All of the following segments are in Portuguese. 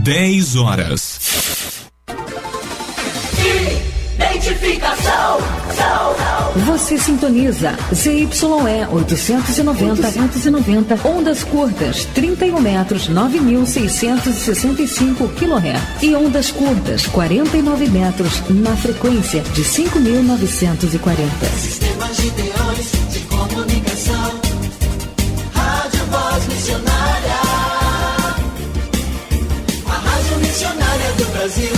10 horas. Identificação. Você sintoniza ZYE 890, ondas curtas 31 metros, 9.665 kHz e ondas curtas 49 metros na frequência de 5.940. Sistemas de teores de comunicação, Rádio Voz Missionária, a Rádio Missionária do Brasil.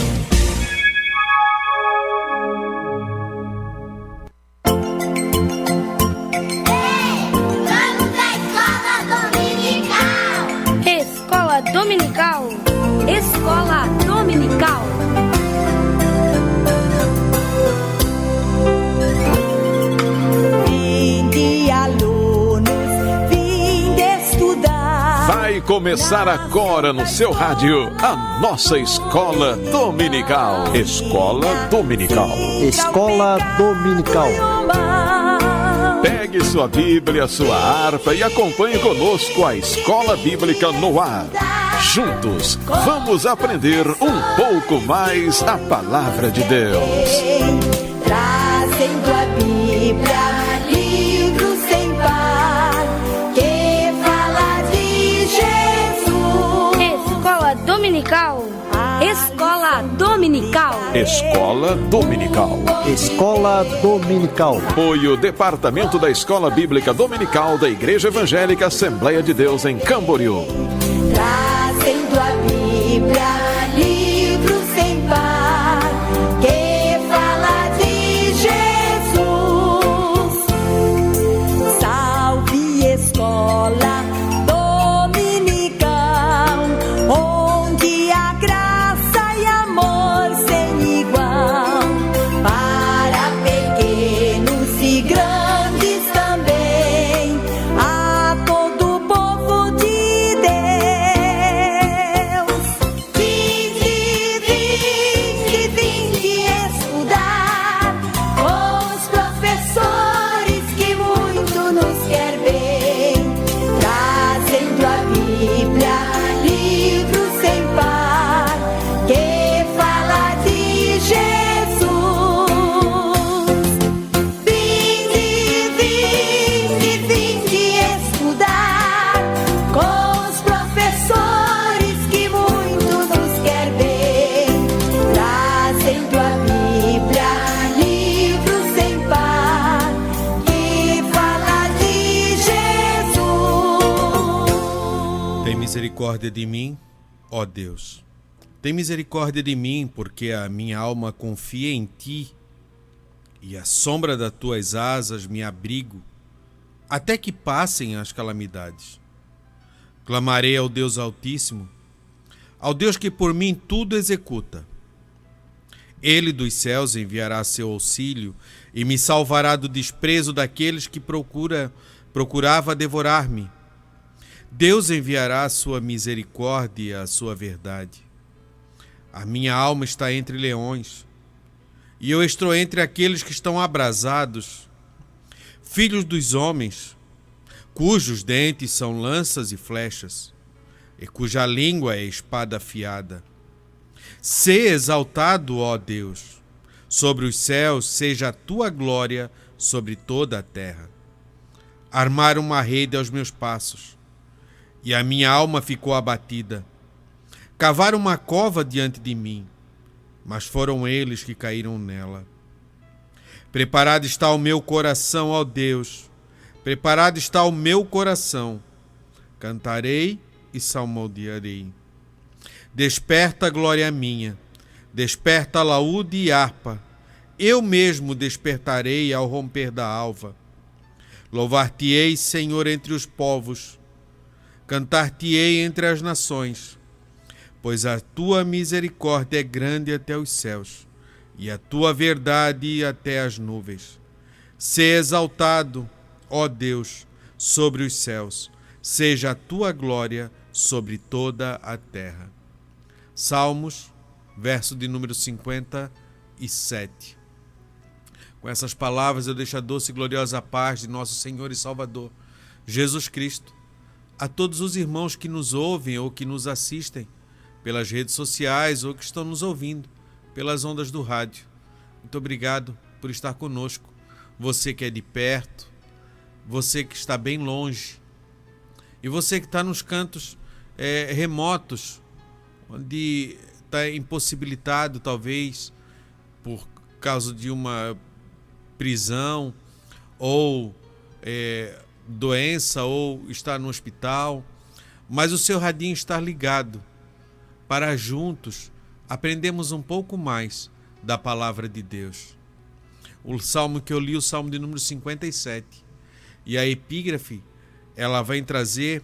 Dominical. Escola Dominical. Vinde, alunos, vinde estudar. Vai começar agora no seu rádio a nossa Escola Dominical. Escola Dominical. Escola Dominical. Pegue sua Bíblia, sua harpa e acompanhe conosco a Escola Bíblica no ar. Juntos, vamos aprender um pouco mais a Palavra de Deus. Trazendo a Bíblia, livro sem par, que fala de Jesus. Escola Dominical. Escola Dominical. Escola Dominical. Escola Dominical. Apoio Departamento da Escola Bíblica Dominical da Igreja Evangélica Assembleia de Deus em Camboriú. Trazendo a Bíblia, livro sem par, que fala de Jesus. Salve Escola Dominical, onde a graça e amor sem igual, para pequenos e grandes também, a todo o povo de Deus. Vinde estudar com os professores que muito nos quer bem, trazendo a Bíblia, livro sem par, que fala de Jesus. Vinde estudar com os professores que muito nos quer bem, trazendo a Bíblia, livro sem par, que fala de Jesus. Tem misericórdia de mim, ó Deus. Tem misericórdia de mim, porque a minha alma confia em Ti, e à sombra das Tuas asas me abrigo, até que passem as calamidades. Clamarei ao Deus Altíssimo, ao Deus que por mim tudo executa. Ele dos céus enviará seu auxílio e me salvará do desprezo daqueles que procurava devorar-me. Deus enviará a sua misericórdia e a sua verdade. A minha alma está entre leões, e eu estou entre aqueles que estão abrasados, filhos dos homens, cujos dentes são lanças e flechas, e cuja língua é espada afiada. Sê exaltado, ó Deus, sobre os céus seja a tua glória sobre toda a terra. Armaram uma rede aos meus passos, e a minha alma ficou abatida. Cavaram uma cova diante de mim, mas foram eles que caíram nela. Preparado está o meu coração, ó Deus, preparado está o meu coração. Cantarei e salmodiarei. Desperta, glória minha, desperta laúde e harpa. Eu mesmo despertarei ao romper da alva. Louvar-te-ei, Senhor, entre os povos. Cantar-te-ei entre as nações. Pois a tua misericórdia é grande até os céus, e a tua verdade até as nuvens. Sê exaltado, ó Deus, sobre os céus, seja a tua glória sobre toda a terra. Salmos, verso de número 57. Com essas palavras eu deixo a doce e gloriosa paz de nosso Senhor e Salvador, Jesus Cristo, a todos os irmãos que nos ouvem ou que nos assistem pelas redes sociais ou que estão nos ouvindo pelas ondas do rádio. Muito obrigado por estar conosco. Você que é de perto, você que está bem longe e você que está nos cantos remotos, onde está impossibilitado talvez por causa de uma prisão ou doença ou estar no hospital, mas o seu radinho está ligado para juntos aprendermos um pouco mais da palavra de Deus. O salmo que eu li, o salmo de número 57, e a epígrafe, ela vai trazer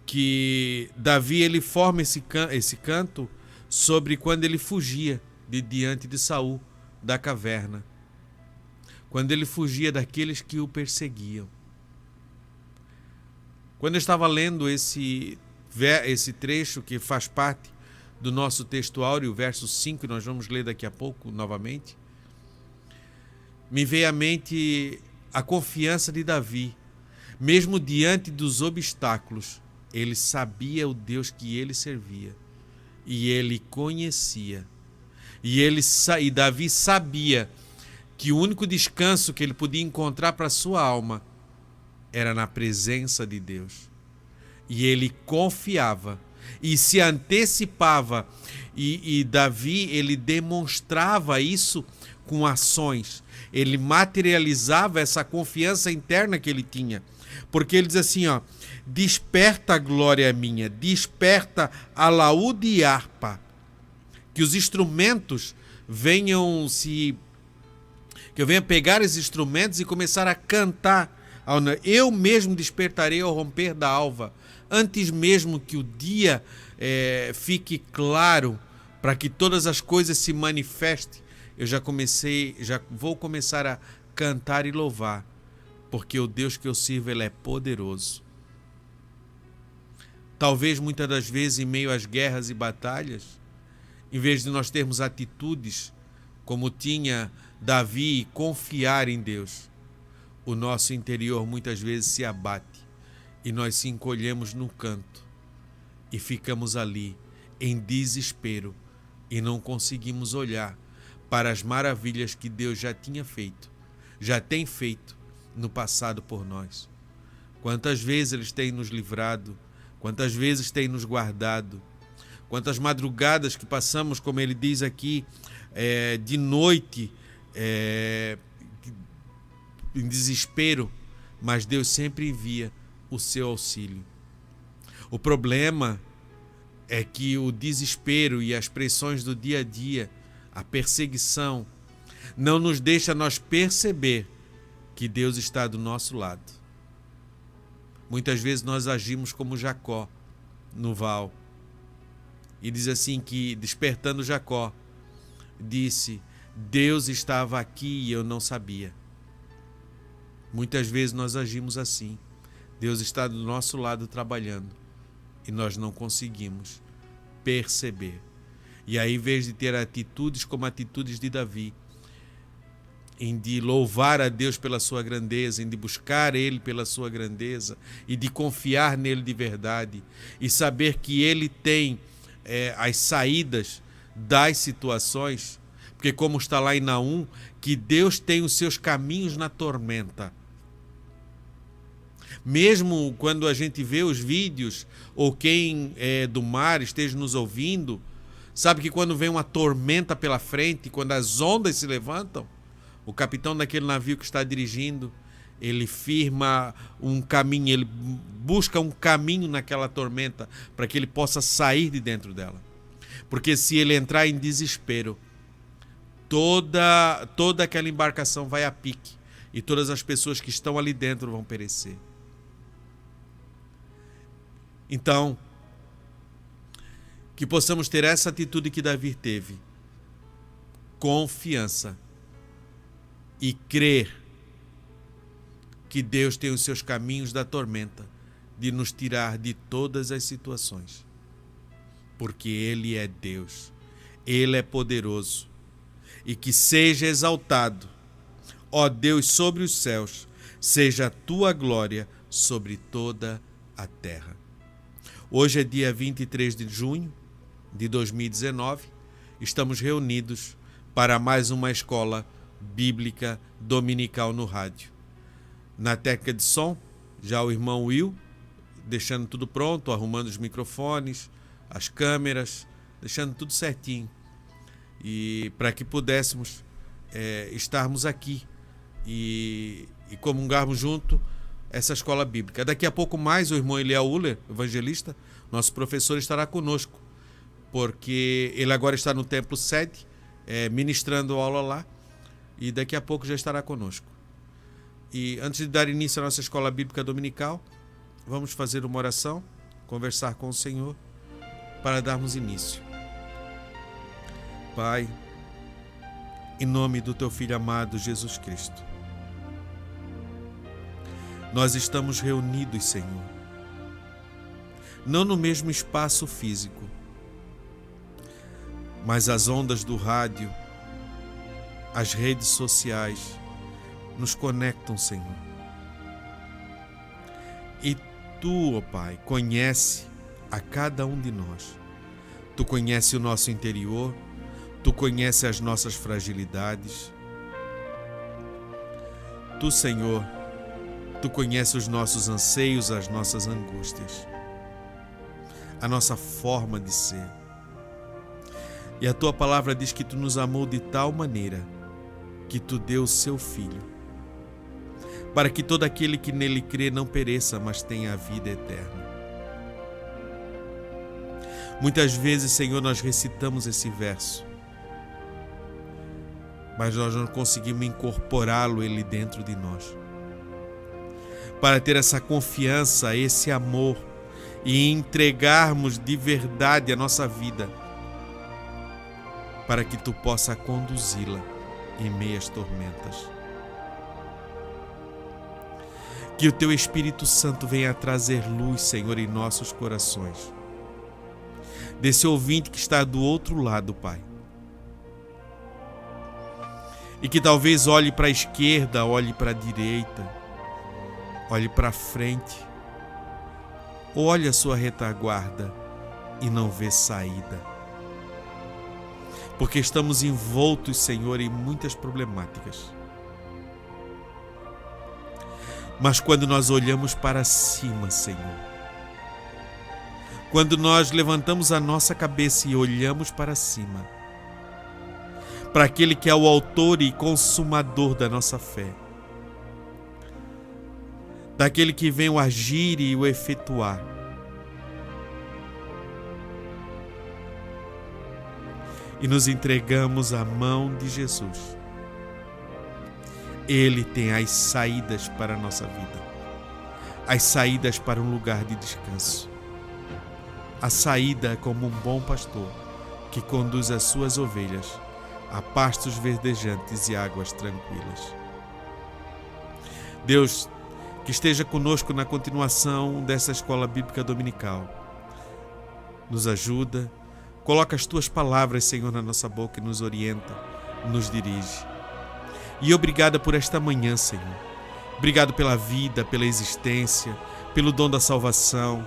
que Davi ele forma esse canto sobre quando ele fugia de diante de Saul da caverna, quando ele fugia daqueles que o perseguiam. Quando eu estava lendo esse trecho que faz parte do nosso texto áureo, o verso 5, nós vamos ler daqui a pouco novamente, me veio à mente a confiança de Davi. Mesmo diante dos obstáculos, ele sabia o Deus que ele servia e ele conhecia. E Davi sabia que o único descanso que ele podia encontrar para sua alma era na presença de Deus. E ele confiava e se antecipava. E Davi, ele demonstrava isso com ações. Ele materializava essa confiança interna que ele tinha. Porque ele diz assim, ó: desperta a glória minha, desperta a laúde e harpa. Que os instrumentos venham que eu venha pegar esses instrumentos e começar a cantar. Eu mesmo despertarei ao romper da alva, antes mesmo que o dia fique claro, para que todas as coisas se manifestem. Eu já vou começar a cantar e louvar, porque o Deus que eu sirvo, ele é poderoso. Talvez muitas das vezes em meio às guerras e batalhas, em vez de nós termos atitudes como tinha Davi, confiar em Deus, o nosso interior muitas vezes se abate e nós se encolhemos no canto e ficamos ali em desespero e não conseguimos olhar para as maravilhas que Deus já tinha feito, já tem feito no passado por nós. Quantas vezes Ele tem nos livrado, quantas vezes tem nos guardado, quantas madrugadas que passamos, como Ele diz aqui, de noite, em desespero, mas Deus sempre envia o seu auxílio. O problema é que o desespero e as pressões do dia a dia, a perseguição, não nos deixa nós perceber que Deus está do nosso lado. Muitas vezes nós agimos como Jacó no val. E diz assim que, despertando Jacó, disse: Deus estava aqui e eu não sabia. Muitas vezes nós agimos assim. Deus está do nosso lado trabalhando e nós não conseguimos perceber. E aí, em vez de ter atitudes como atitudes de Davi, em de louvar a Deus pela sua grandeza, em de buscar Ele pela sua grandeza e de confiar nele de verdade e saber que Ele tem as saídas das situações, porque como está lá em Naum, que Deus tem os seus caminhos na tormenta. Mesmo quando a gente vê os vídeos, ou quem é do mar esteja nos ouvindo, sabe que quando vem uma tormenta pela frente, quando as ondas se levantam, o capitão daquele navio que está dirigindo, ele firma um caminho, ele busca um caminho naquela tormenta para que ele possa sair de dentro dela. Porque se ele entrar em desespero, toda aquela embarcação vai a pique e todas as pessoas que estão ali dentro vão perecer. Então, que possamos ter essa atitude que Davi teve, confiança e crer que Deus tem os seus caminhos da tormenta de nos tirar de todas as situações, porque Ele é Deus, Ele é poderoso, e que seja exaltado, ó Deus, sobre os céus, seja a tua glória sobre toda a terra. Hoje é dia 23 de junho de 2019, estamos reunidos para mais uma escola bíblica dominical no rádio. Na técnica de som, já o irmão Will, deixando tudo pronto, arrumando os microfones, as câmeras, deixando tudo certinho. E para que pudéssemos estarmos aqui e comungarmos junto essa escola bíblica. Daqui a pouco mais o irmão Eliel Uller, evangelista, nosso professor, estará conosco, porque ele agora está no templo sede, ministrando aula lá, e daqui a pouco já estará conosco. E antes de dar início à nossa escola bíblica dominical, vamos fazer uma oração, conversar com o Senhor para darmos início. Pai, em nome do teu Filho amado Jesus Cristo, nós estamos reunidos, Senhor, não no mesmo espaço físico, mas as ondas do rádio, as redes sociais nos conectam, Senhor. E Tu, ó Pai, conhece a cada um de nós. Tu conhece o nosso interior, Tu conhece as nossas fragilidades. Tu, Senhor, Tu conhece os nossos anseios, as nossas angústias, a nossa forma de ser. E a Tua palavra diz que Tu nos amou de tal maneira que Tu deu o Seu Filho, para que todo aquele que nele crê não pereça, mas tenha a vida eterna. Muitas vezes, Senhor, nós recitamos esse verso, mas nós não conseguimos incorporá-lo ele dentro de nós. Para ter essa confiança, esse amor e entregarmos de verdade a nossa vida, para que Tu possa conduzi-la em meio às tormentas. Que o Teu Espírito Santo venha trazer luz, Senhor, em nossos corações. Desse ouvinte que está do outro lado, Pai. E que talvez olhe para a esquerda, olhe para a direita, olhe para frente, ou olhe a sua retaguarda e não vê saída. Porque estamos envoltos, Senhor, em muitas problemáticas. Mas quando nós olhamos para cima, Senhor, quando nós levantamos a nossa cabeça e olhamos para cima, para aquele que é o autor e consumador da nossa fé, daquele que vem o agir e o efetuar, e nos entregamos à mão de Jesus, Ele tem as saídas para a nossa vida, as saídas para um lugar de descanso. A saída é como um bom pastor que conduz as suas ovelhas a pastos verdejantes e águas tranquilas. Deus, que esteja conosco na continuação dessa escola bíblica dominical. Nos ajuda, coloca as Tuas palavras, Senhor, na nossa boca e nos orienta, nos dirige. E obrigada por esta manhã, Senhor. Obrigado pela vida, pela existência, pelo dom da salvação,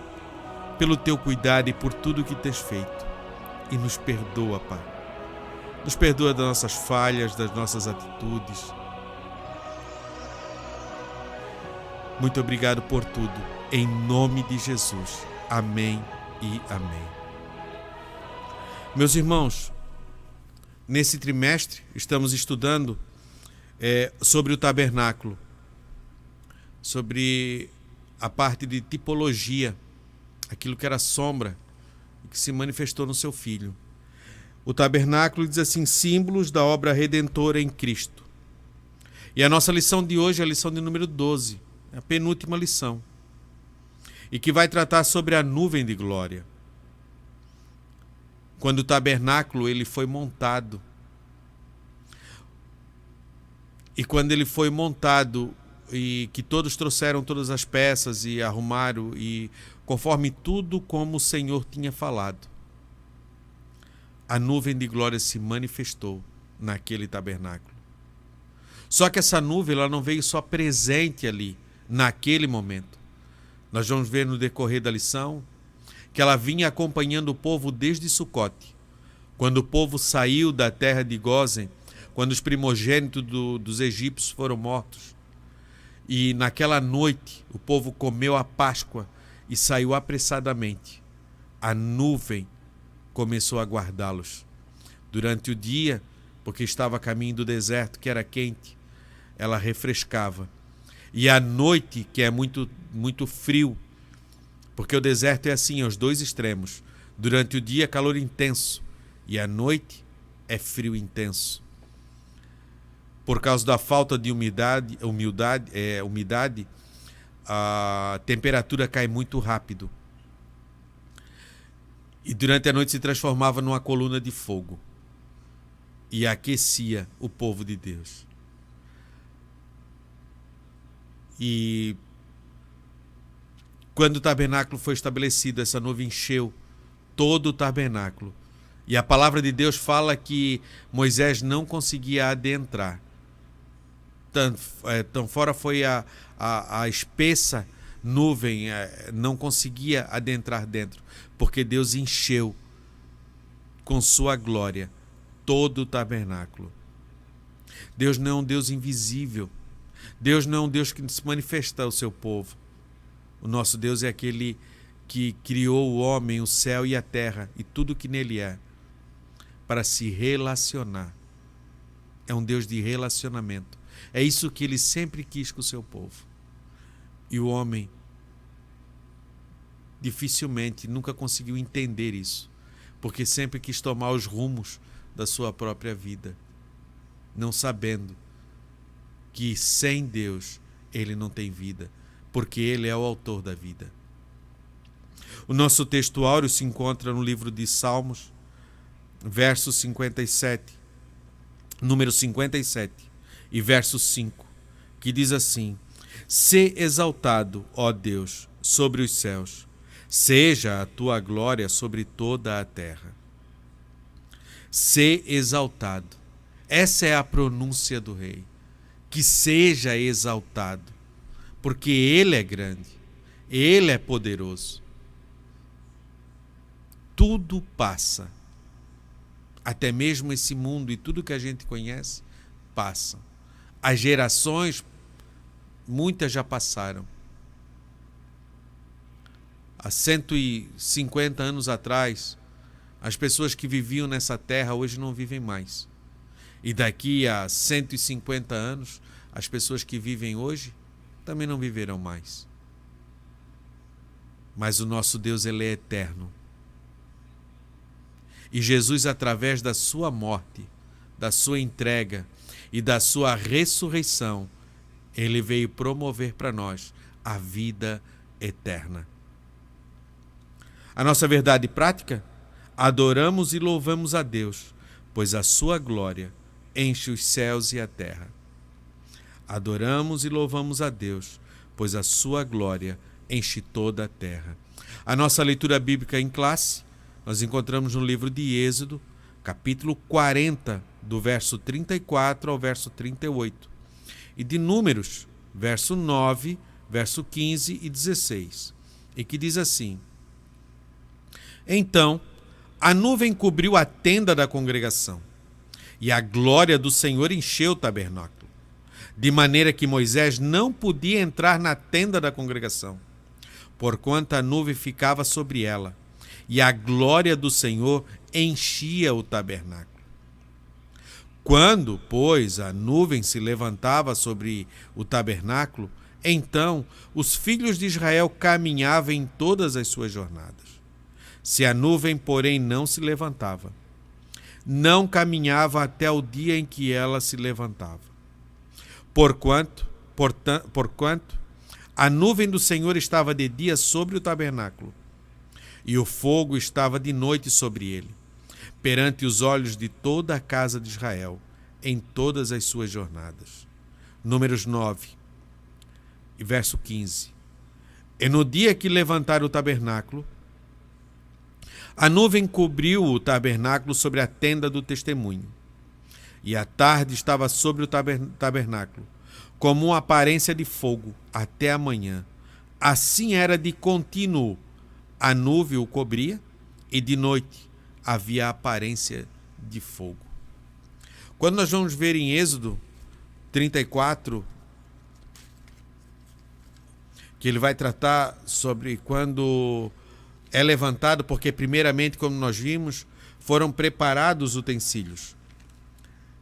pelo Teu cuidado e por tudo que Tens feito. E nos perdoa, Pai. Nos perdoa das nossas falhas, das nossas atitudes. Muito obrigado por tudo. Em nome de Jesus. Amém e amém. Meus irmãos, nesse trimestre estamos estudando sobre o tabernáculo, sobre a parte de tipologia, aquilo que era sombra e que se manifestou no Seu Filho. O tabernáculo diz assim: símbolos da obra redentora em Cristo. E a nossa lição de hoje é a lição de número 12, a penúltima lição, e que vai tratar sobre a nuvem de glória. Quando o tabernáculo ele foi montado, e quando ele foi montado e que todos trouxeram todas as peças e arrumaram, e conforme tudo como o Senhor tinha falado, a nuvem de glória se manifestou naquele tabernáculo. Só que essa nuvem ela não veio só presente ali, naquele momento. Nós vamos ver no decorrer da lição que ela vinha acompanhando o povo desde Sucote, quando o povo saiu da terra de Gósen, quando os primogênitos dos egípcios foram mortos. E naquela noite o povo comeu a Páscoa e saiu apressadamente. A nuvem começou a guardá-los. Durante o dia, porque estava a caminho do deserto, que era quente, ela refrescava. E à noite, que é muito, muito frio, porque o deserto é assim, aos dois extremos. Durante o dia, calor intenso, e à noite é frio intenso. Por causa da falta de umidade, a temperatura cai muito rápido. E durante a noite se transformava numa coluna de fogo e aquecia o povo de Deus. E quando o tabernáculo foi estabelecido, essa nuvem encheu todo o tabernáculo. E a palavra de Deus fala que Moisés não conseguia adentrar. Tão fora foi a espessa nuvem, não conseguia adentrar dentro, porque Deus encheu com sua glória todo o tabernáculo. Deus não é um Deus invisível. Deus não é um Deus que se manifesta ao seu povo. O nosso Deus é aquele que criou o homem, o céu e a terra e tudo que nele é, para se relacionar. É um Deus de relacionamento. É isso que ele sempre quis com o seu povo. E o homem dificilmente nunca conseguiu entender isso, porque sempre quis tomar os rumos da sua própria vida, não sabendo que sem Deus ele não tem vida, porque ele é o autor da vida. O nosso texto áureo se encontra no livro de Salmos, verso 57, número 57 e verso 5, que diz assim: Sê exaltado, ó Deus, sobre os céus, seja a tua glória sobre toda a terra. Sê exaltado. Essa é a pronúncia do rei. Que seja exaltado, porque ele é grande, ele é poderoso. Tudo passa. Até mesmo esse mundo e tudo que a gente conhece passa. As gerações, muitas já passaram. Há 150 anos atrás, as pessoas que viviam nessa terra hoje não vivem mais. E daqui a 150 anos, as pessoas que vivem hoje também não viverão mais. Mas o nosso Deus, ele é eterno. E Jesus, através da sua morte, da sua entrega e da sua ressurreição, ele veio promover para nós a vida eterna. A nossa verdade prática? Adoramos e louvamos a Deus, pois a sua glória enche os céus e a terra. Adoramos e louvamos a Deus, pois a sua glória enche toda a terra. A nossa leitura bíblica em classe, nós encontramos no livro de Êxodo, capítulo 40, do verso 34 ao verso 38. E de Números, verso 9, verso 15 e 16. E que diz assim: Então, a nuvem cobriu a tenda da congregação, e a glória do Senhor encheu o tabernáculo, de maneira que Moisés não podia entrar na tenda da congregação, porquanto a nuvem ficava sobre ela, e a glória do Senhor enchia o tabernáculo. Quando, pois, a nuvem se levantava sobre o tabernáculo, então os filhos de Israel caminhavam em todas as suas jornadas. Se a nuvem, porém, não se levantava, não caminhava até o dia em que ela se levantava. Porquanto, a nuvem do Senhor estava de dia sobre o tabernáculo, e o fogo estava de noite sobre ele, perante os olhos de toda a casa de Israel, em todas as suas jornadas. Números 9, verso 15. E no dia que levantaram o tabernáculo, a nuvem cobriu o tabernáculo sobre a tenda do testemunho, e a tarde estava sobre o tabernáculo, como uma aparência de fogo, até a manhã. Assim era de contínuo A nuvem o cobria e de noite havia a aparência de fogo. Quando nós vamos ver em Êxodo 34, que ele vai tratar sobre quando é levantado, porque primeiramente, como nós vimos, foram preparados os utensílios.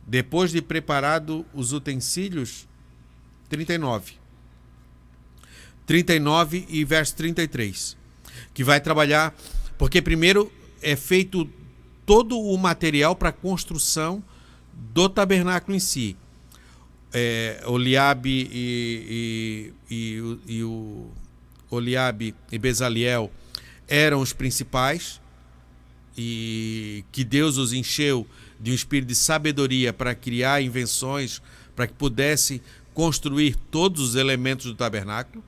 Depois de preparado os utensílios, 39 e verso 33, que vai trabalhar, porque primeiro é feito todo o material para a construção do tabernáculo em si. Oliabe Oliabe e Bezaliel eram os principais, e que Deus os encheu de um espírito de sabedoria para criar invenções, para que pudesse construir todos os elementos do tabernáculo,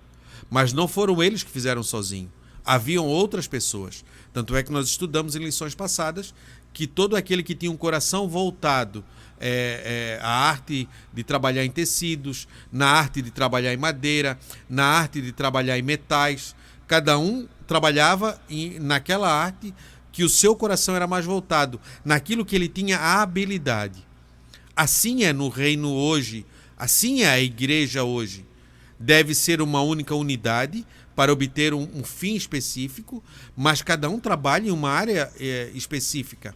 mas não foram eles que fizeram sozinhos. Haviam outras pessoas. Tanto é que nós estudamos em lições passadas que todo aquele que tinha um coração voltado à arte de trabalhar em tecidos, na arte de trabalhar em madeira, na arte de trabalhar em metais, cada um trabalhava naquela arte que o seu coração era mais voltado, naquilo que ele tinha a habilidade. Assim é no reino hoje, assim é a igreja hoje. Deve ser uma única unidade para obter um fim específico, mas cada um trabalha em uma área específica,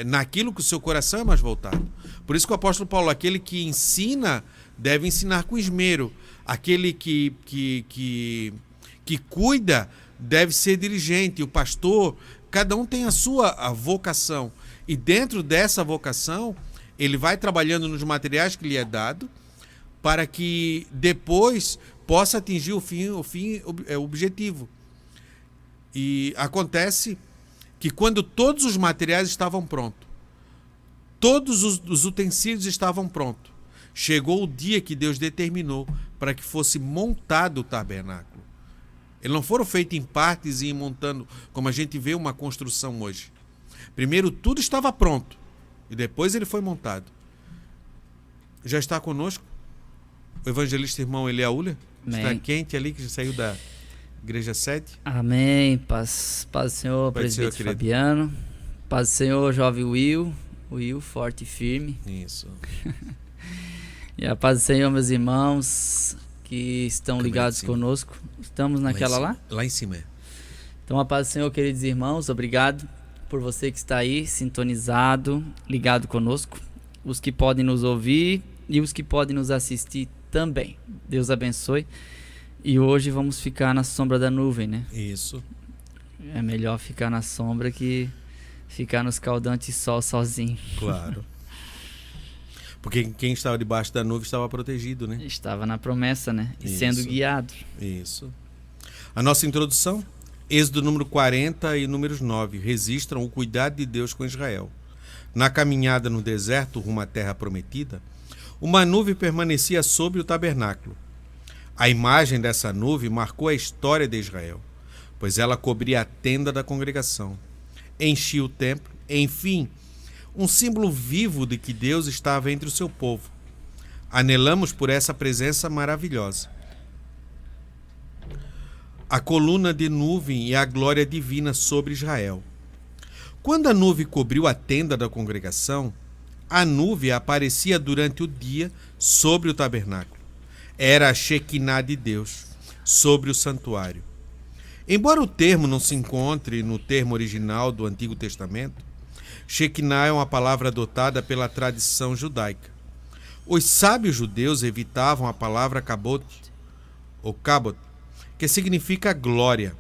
naquilo que o seu coração é mais voltado. Por isso que o apóstolo Paulo, aquele que ensina, deve ensinar com esmero. Aquele que cuida deve ser dirigente. O pastor, cada um tem a sua vocação. E dentro dessa vocação, ele vai trabalhando nos materiais que lhe é dado, para que depois possa atingir o fim objetivo. E acontece que quando todos os materiais estavam prontos, todos os utensílios estavam prontos, chegou o dia que Deus determinou para que fosse montado o tabernáculo. Eles não foram feitos em partes e montando, como a gente vê uma construção hoje. Primeiro tudo estava pronto e depois ele foi montado. Já está conosco o evangelista irmão Eliaúlia? Está quente ali, que já saiu da igreja sede. Amém. Paz do Senhor, presbítero Fabiano. Paz do Senhor, jovem Will, forte e firme. Isso. E a paz do Senhor, meus irmãos que estão ligados conosco. Estamos naquela lá? Lá em cima. Então, a paz do Senhor, queridos irmãos, obrigado por você que está aí, sintonizado, ligado conosco. Os que podem nos ouvir e os que podem nos assistir também. Deus abençoe. E hoje vamos ficar na sombra da nuvem, né? Isso. É melhor ficar na sombra que ficar no escaldante sol sozinho. Claro. Porque quem estava debaixo da nuvem estava protegido, né? Estava na promessa, né? E sendo guiado. Isso. A nossa introdução, Êxodo número 40 e números 9, registram o cuidado de Deus com Israel. Na caminhada no deserto rumo à terra prometida, uma nuvem permanecia sobre o tabernáculo. A imagem dessa nuvem marcou a história de Israel, pois ela cobria a tenda da congregação, enchia o templo, enfim, um símbolo vivo de que Deus estava entre o seu povo. Anelamos por essa presença maravilhosa. A coluna de nuvem e a glória divina sobre Israel. Quando a nuvem cobriu a tenda da congregação, a nuvem aparecia durante o dia sobre o tabernáculo. Era a Shekinah de Deus sobre o santuário. Embora o termo não se encontre no termo original do Antigo Testamento, Shekinah é uma palavra adotada pela tradição judaica. Os sábios judeus evitavam a palavra kabot, ou kabot, que significa glória,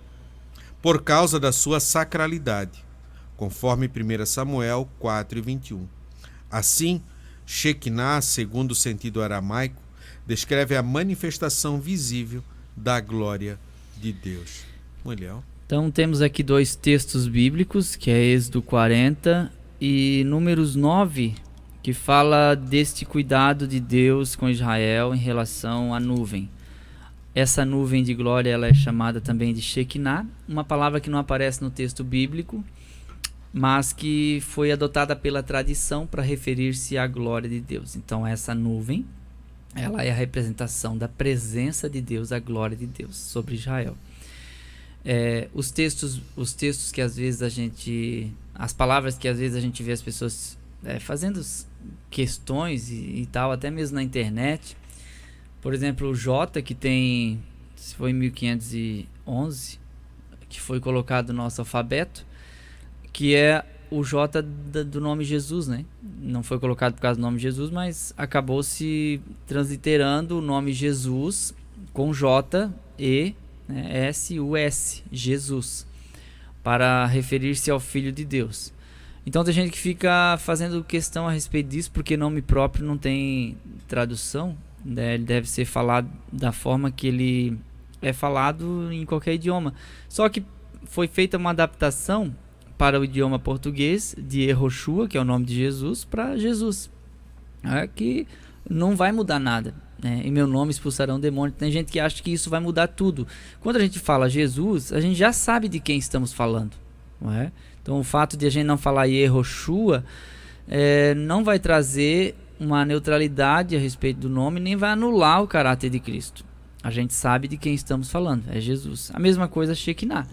por causa da sua sacralidade, conforme 1 Samuel 4:21. Assim, Shekinah, segundo o sentido aramaico, descreve a manifestação visível da glória de Deus. Mulher. Então temos aqui dois textos bíblicos, que é Êxodo 40 e Números 9, que fala deste cuidado de Deus com Israel em relação à nuvem. Essa nuvem de glória ela é chamada também de Shekinah, uma palavra que não aparece no texto bíblico, mas que foi adotada pela tradição para referir-se à glória de Deus. Então essa nuvem, ela é a representação da presença de Deus, a glória de Deus sobre Israel. os textos que às vezes as palavras que às vezes a gente vê as pessoas fazendo questões e tal, até mesmo na internet. Por exemplo, o J, que tem, se foi em 1511, que foi colocado no nosso alfabeto, que é o J do nome Jesus, né? Não foi colocado por causa do nome Jesus, mas acabou se transliterando o nome Jesus com J e S-U-S, Jesus, para referir-se ao Filho de Deus. Então tem gente que fica fazendo questão a respeito disso, porque nome próprio não tem tradução, né? Ele deve ser falado da forma que ele é falado em qualquer idioma. Só que foi feita uma adaptação para o idioma português de Yehoshua, que é o nome de Jesus, para Jesus, que não vai mudar nada. Em meu nome expulsarão demônios. Tem gente que acha que isso vai mudar tudo. Quando a gente fala Jesus, a gente já sabe de quem estamos falando, não é? Então o fato de a gente não falar Yehoshua não vai trazer uma neutralidade a respeito do nome, nem vai anular o caráter de Cristo. A gente sabe de quem estamos falando, é Jesus. A mesma coisa Shekinah.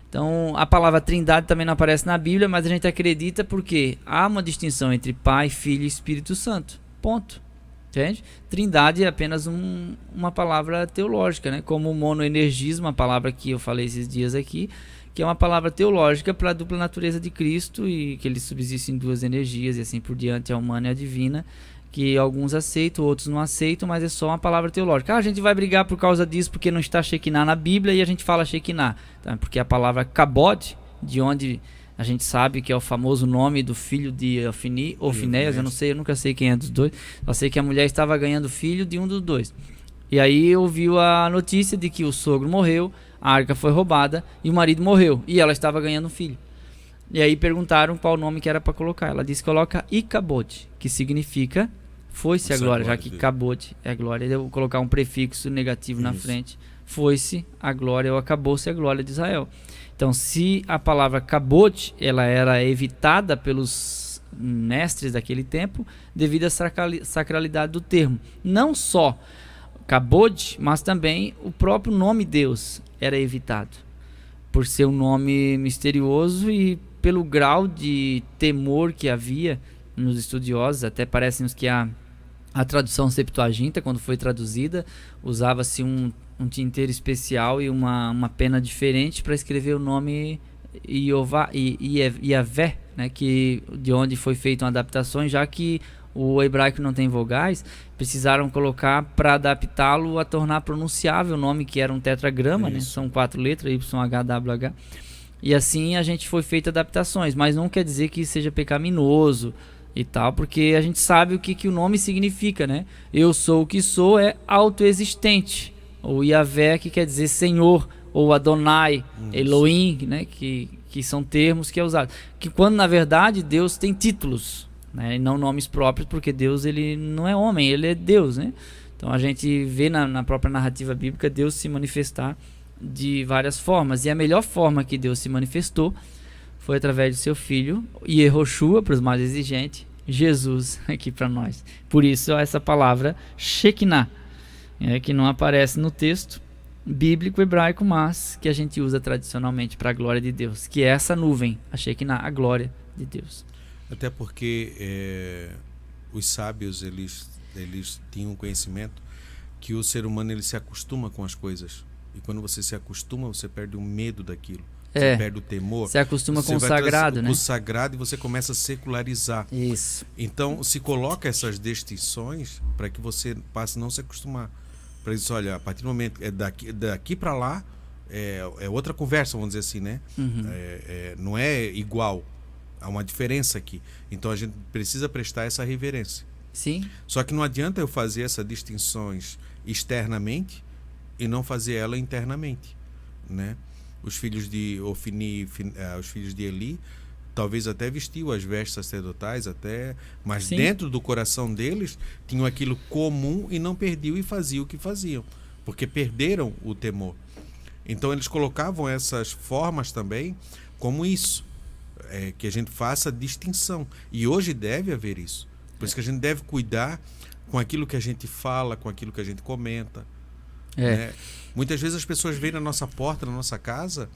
Então a palavra trindade também não aparece na Bíblia, mas a gente acredita porque há uma distinção entre Pai, Filho e Espírito Santo. Ponto. Entende? Trindade é apenas uma palavra teológica, né? Como o monoenergismo, a palavra que eu falei esses dias aqui, que é uma palavra teológica para a dupla natureza de Cristo e que ele subsiste em duas energias e assim por diante, a humana e a divina, que alguns aceitam, outros não aceitam, mas é só uma palavra teológica. A gente vai brigar por causa disso porque não está Shekinah na Bíblia e a gente fala Shekinah, tá? Porque a palavra Kabod, de onde a gente sabe que é o famoso nome do filho de Ofinéias, eu nunca sei quem é dos dois, só sei que a mulher estava ganhando filho de um dos dois. E aí ouviu a notícia de que o sogro morreu, a arca foi roubada e o marido morreu, e ela estava ganhando um filho. E aí perguntaram qual nome que era para colocar. Ela disse: coloca Ikabod, que significa foi-se a glória, já que Kabod é glória. Eu vou colocar um prefixo negativo na frente. Foi-se a glória ou acabou-se a glória de Israel. Então, se a palavra Kabod ela era evitada pelos mestres daquele tempo devido à sacralidade do termo, não só Kabod, mas também o próprio nome Deus era evitado por ser um nome misterioso e pelo grau de temor que havia nos estudiosos. Até parece-nos que a tradução Septuaginta, quando foi traduzida, usava-se um tinteiro especial e uma pena diferente para escrever o nome Yavé, né, que de onde foi feita uma adaptação, já que o hebraico não tem vogais, precisaram colocar para adaptá-lo a tornar pronunciável o nome, que era um tetragrama, né? São 4 letras, YHWH. E assim a gente foi feito adaptações, mas não quer dizer que seja pecaminoso e tal, porque a gente sabe o que o nome significa, né? Eu sou o que sou é autoexistente. Ou Yavé, que quer dizer Senhor, ou Adonai, Elohim, né? Que são termos que é usado. Que quando na verdade Deus tem títulos, né, e não nomes próprios, porque Deus ele não é homem, ele é Deus, né? Então a gente vê na própria narrativa bíblica Deus se manifestar de várias formas, e a melhor forma que Deus se manifestou foi através do seu filho Yehoshua, para os mais exigentes, Jesus aqui para nós. Por isso essa palavra Shekinah, que não aparece no texto bíblico hebraico, mas que a gente usa tradicionalmente para a glória de Deus, que é essa nuvem, a Shekinah, a glória de Deus. Até porque os sábios eles tinham conhecimento que o ser humano ele se acostuma com as coisas, e quando você se acostuma você perde o medo daquilo, você perde o temor, se acostuma com o sagrado, né? O sagrado, e você começa a secularizar. Isso. Então se coloca essas distinções para que você passe a não se acostumar, para isso, olha, a partir do momento daqui para lá é outra conversa, vamos dizer assim, né? Não é igual. Há uma diferença aqui. Então a gente precisa prestar essa reverência. Sim. Só que não adianta eu fazer essas distinções externamente e não fazer ela internamente, né? Os filhos de Ofni, os filhos de Eli, talvez até vestiam as vestes sacerdotais, mas Sim. Dentro do coração deles tinham aquilo comum e não perdiam e faziam o que faziam, porque perderam o temor. Então eles colocavam essas formas também como isso. Que a gente faça distinção, e hoje deve haver isso, por isso que a gente deve cuidar com aquilo que a gente fala, com aquilo que a gente comenta, né? Muitas vezes as pessoas vêm na nossa porta, na nossa casa,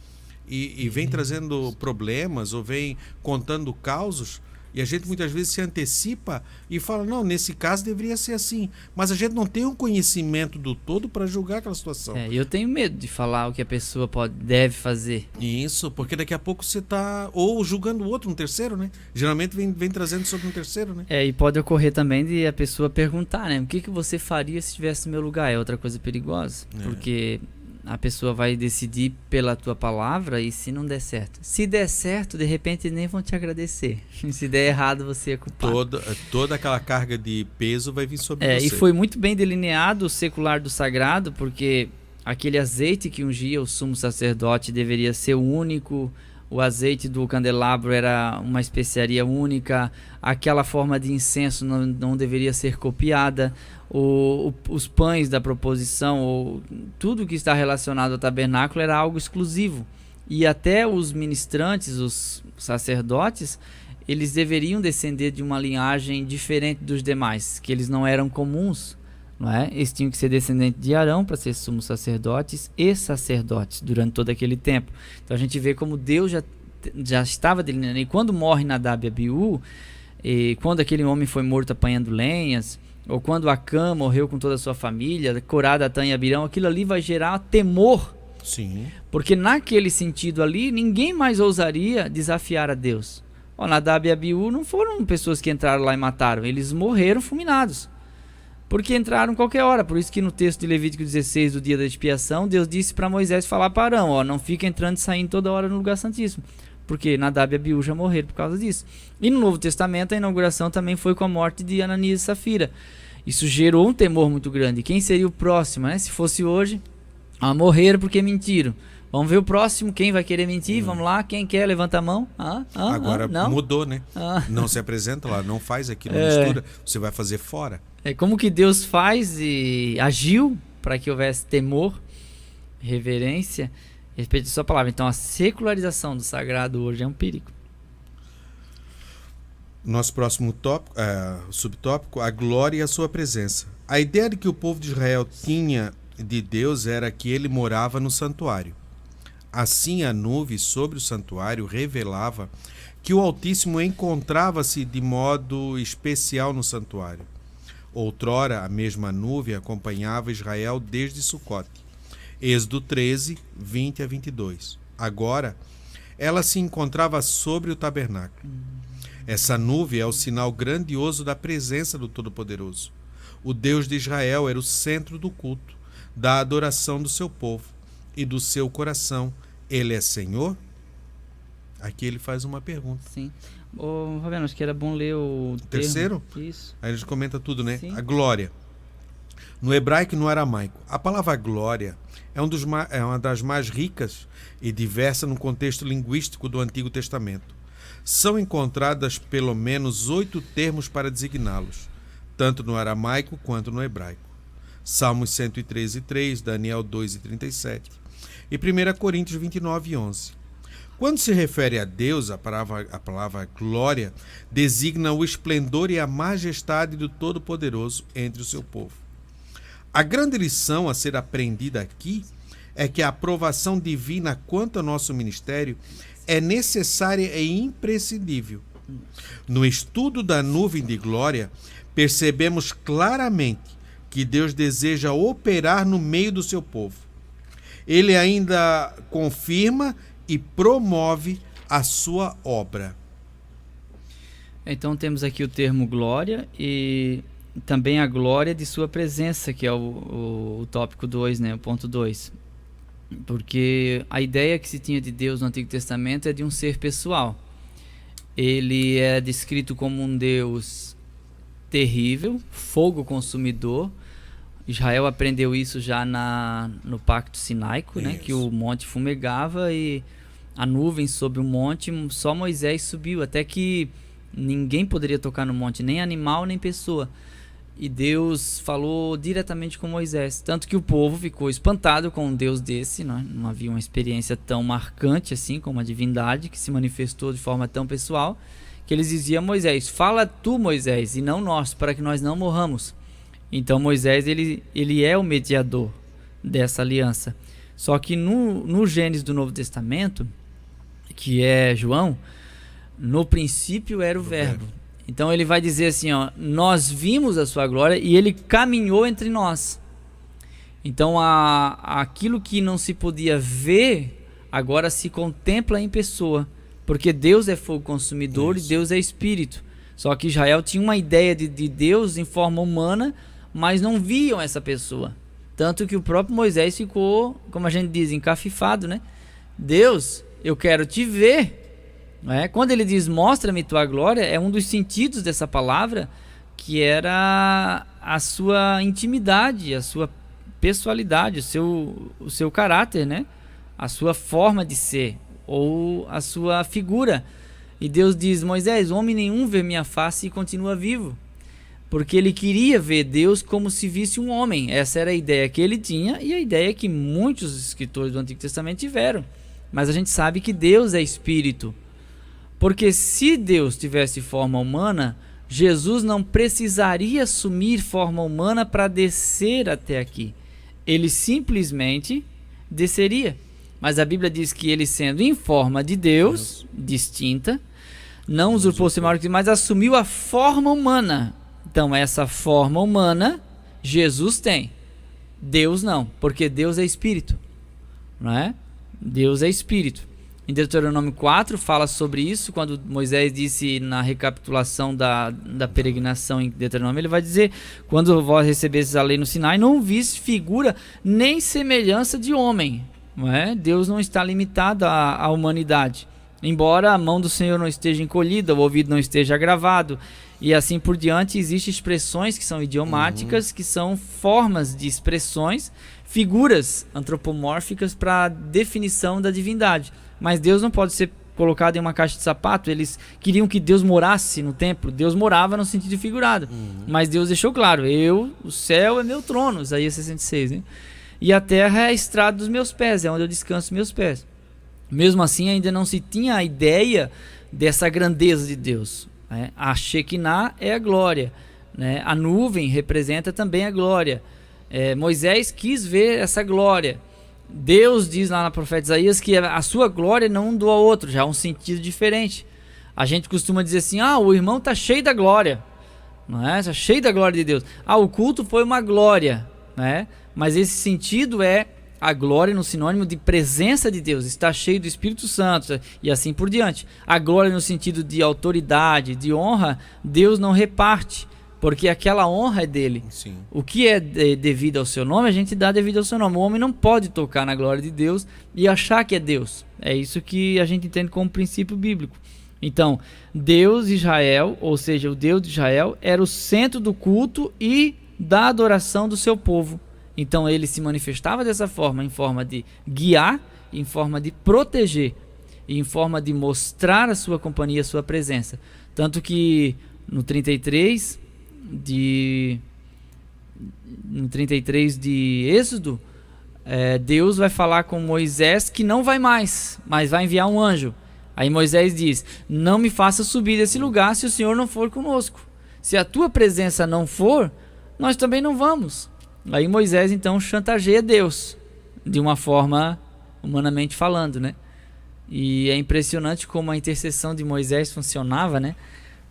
e vêm trazendo problemas ou vêm contando causos, e a gente muitas vezes se antecipa e fala, não, nesse caso deveria ser assim, mas a gente não tem um conhecimento do todo para julgar aquela situação. Eu tenho medo de falar o que a pessoa deve fazer. Isso, porque daqui a pouco você está ou julgando o outro, um terceiro, né? Geralmente vem trazendo sobre um terceiro, né? E pode ocorrer também de a pessoa perguntar, né? O que você faria se estivesse no meu lugar? É outra coisa perigosa, porque a pessoa vai decidir pela tua palavra e se não der certo. Se der certo, de repente nem vão te agradecer. Se der errado, você é culpado. Toda aquela carga de peso vai vir sobre você. E foi muito bem delineado o secular do sagrado, porque aquele azeite que ungia o sumo sacerdote deveria ser o único, o azeite do candelabro era uma especiaria única, aquela forma de incenso não deveria ser copiada, os pães da proposição, tudo que está relacionado ao tabernáculo era algo exclusivo. E até os ministrantes, os sacerdotes, eles deveriam descender de uma linhagem diferente dos demais, que eles não eram comuns, não é? Eles tinham que ser descendentes de Arão para ser sumos sacerdotes e sacerdotes durante todo aquele tempo. Então a gente vê como Deus já estava delineando. E quando morre Nadab e Abiú, e quando aquele homem foi morto apanhando lenhas, ou quando Acã morreu com toda a sua família, Corá, Datã e Abirão, aquilo ali vai gerar temor. Sim. Porque naquele sentido ali, ninguém mais ousaria desafiar a Deus. Nadab e Abiú não foram pessoas que entraram lá e mataram, eles morreram fulminados. Porque entraram qualquer hora. Por isso que no texto de Levítico 16, do dia da expiação, Deus disse para Moisés falar para Arão, não fica entrando e saindo toda hora no lugar santíssimo. Porque Nadab e Abiú já morreram por causa disso. E no Novo Testamento a inauguração também foi com a morte de Ananias e Safira. Isso gerou um temor muito grande. Quem seria o próximo, né? Se fosse hoje, morreram porque mentiram. Vamos ver o próximo, quem vai querer mentir? Vamos lá, quem quer, levanta a mão. Agora não? Mudou, né? Não se apresenta lá, não faz aquilo, mistura, você vai fazer fora. Como que Deus faz e agiu para que houvesse temor, reverência, respeito à sua palavra. Então a secularização do sagrado hoje é um perigo. Nosso próximo tópico, subtópico, a glória e a sua presença. A ideia de que o povo de Israel tinha de Deus era que ele morava no santuário. Assim, a nuvem sobre o santuário revelava que o Altíssimo encontrava-se de modo especial no santuário. Outrora, a mesma nuvem acompanhava Israel desde Sucote. Êxodo 13, 20 a 22. Agora, ela se encontrava sobre o tabernáculo. Essa nuvem é o sinal grandioso da presença do Todo-Poderoso. O Deus de Israel era o centro do culto, da adoração do seu povo e do seu coração. Ele é Senhor? Aqui ele faz uma pergunta. Sim. Fabiano, acho que era bom ler o terceiro? Isso. Aí a gente comenta tudo, né? Sim. A glória. No hebraico e no aramaico. A palavra glória é uma das mais ricas e diversas no contexto linguístico do Antigo Testamento. São encontradas pelo menos 8 termos para designá-los, tanto no aramaico quanto no hebraico. Salmos 113:3, Daniel 2:37 e 1 Coríntios 29:11. Quando se refere a Deus, a palavra glória designa o esplendor e a majestade do Todo-Poderoso entre o seu povo. A grande lição a ser aprendida aqui é que a aprovação divina quanto ao nosso ministério é necessária e imprescindível. No estudo da nuvem de glória, percebemos claramente que Deus deseja operar no meio do seu povo. Ele ainda confirma e promove a sua obra. Então temos aqui o termo glória e também a glória de sua presença, que é o tópico 2, né, o ponto 2. Porque a ideia que se tinha de Deus no Antigo Testamento é de um ser pessoal. Ele é descrito como um Deus terrível, fogo consumidor. Israel aprendeu isso já no Pacto Sinaico, né, que o monte fumegava e a nuvem sobre o monte, só Moisés subiu, até que ninguém poderia tocar no monte, nem animal, nem pessoa. E Deus falou diretamente com Moisés, tanto que o povo ficou espantado com um Deus desse, não havia uma experiência tão marcante assim, com uma divindade que se manifestou de forma tão pessoal, que eles diziam a Moisés, fala tu, Moisés, e não nós, para que nós não morramos. Então Moisés, ele é o mediador, dessa aliança. Só que no Gênesis do Novo Testamento, que é João, no princípio era o Verbo. Então ele vai dizer assim, ó, nós vimos a sua glória e ele caminhou entre nós. Então aquilo que não se podia ver, agora se contempla em pessoa. Porque Deus é fogo consumidor. Isso. E Deus é espírito. Só que Israel tinha uma ideia de Deus em forma humana, mas não viam essa pessoa. Tanto que o próprio Moisés ficou, como a gente diz, encafifado, né? Deus, eu quero te ver. Quando ele diz mostra-me tua glória, é um dos sentidos dessa palavra, que era a sua intimidade, a sua pessoalidade, o seu caráter, né? A sua forma de ser, ou a sua figura. E Deus diz, Moisés, homem nenhum vê minha face e continua vivo. Porque ele queria ver Deus como se visse um homem. Essa era a ideia que ele tinha e a ideia que muitos escritores do Antigo Testamento tiveram. Mas a gente sabe que Deus é espírito. Porque se Deus tivesse forma humana, Jesus não precisaria assumir forma humana para descer até aqui. Ele simplesmente desceria. Mas a Bíblia diz que ele, sendo em forma de Deus, distinta, não usurpou seu maior, mas assumiu a forma humana. Então essa forma humana Jesus tem. Deus não, porque Deus é espírito. Não é? Deus é espírito. Em Deuteronômio 4 fala sobre isso, quando Moisés disse na recapitulação da peregrinação em Deuteronômio, ele vai dizer, quando vós recebestes a lei no Sinai, não viste figura nem semelhança de homem. Não é? Deus não está limitado à humanidade. Embora a mão do Senhor não esteja encolhida, o ouvido não esteja agravado, e assim por diante, existem expressões que são idiomáticas, que são formas de expressões, figuras antropomórficas para definição da divindade. Mas Deus não pode ser colocado em uma caixa de sapato. Eles queriam que Deus morasse no templo. Deus morava no sentido figurado. Mas Deus deixou claro, o céu é meu trono, Isaías 66, né? E a terra é a estrada dos meus pés, é onde eu descanso meus pés. Mesmo assim, ainda não se tinha a ideia dessa grandeza de Deus. Né? A Shekinah é a glória, né? A nuvem representa também a glória. Moisés quis ver essa glória. Deus diz lá na profeta Isaías que a sua glória não um do outro, já é um sentido diferente. A gente costuma dizer assim, o irmão está cheio da glória, não é? Está cheio da glória de Deus. O culto foi uma glória, né? Mas esse sentido é a glória no sinônimo de presença de Deus, está cheio do Espírito Santo e assim por diante. A glória no sentido de autoridade, de honra, Deus não reparte, porque aquela honra é dele. Sim. O que é devido ao seu nome, a gente dá devido ao seu nome. O homem não pode tocar na glória de Deus e achar que é Deus. É isso que a gente entende como princípio bíblico. Então, Deus Israel, ou seja, o Deus de Israel, era o centro do culto e da adoração do seu povo. Então ele se manifestava dessa forma, em forma de guiar, em forma de proteger, em forma de mostrar a sua companhia, a sua presença. Tanto que no 33 de Êxodo, Deus vai falar com Moisés que não vai mais, mas vai enviar um anjo. Aí Moisés diz, não me faça subir desse lugar se o Senhor não for conosco. Se a tua presença não for, nós também não vamos. Aí Moisés então chantageia Deus, de uma forma humanamente falando, né? E é impressionante como a intercessão de Moisés funcionava, né?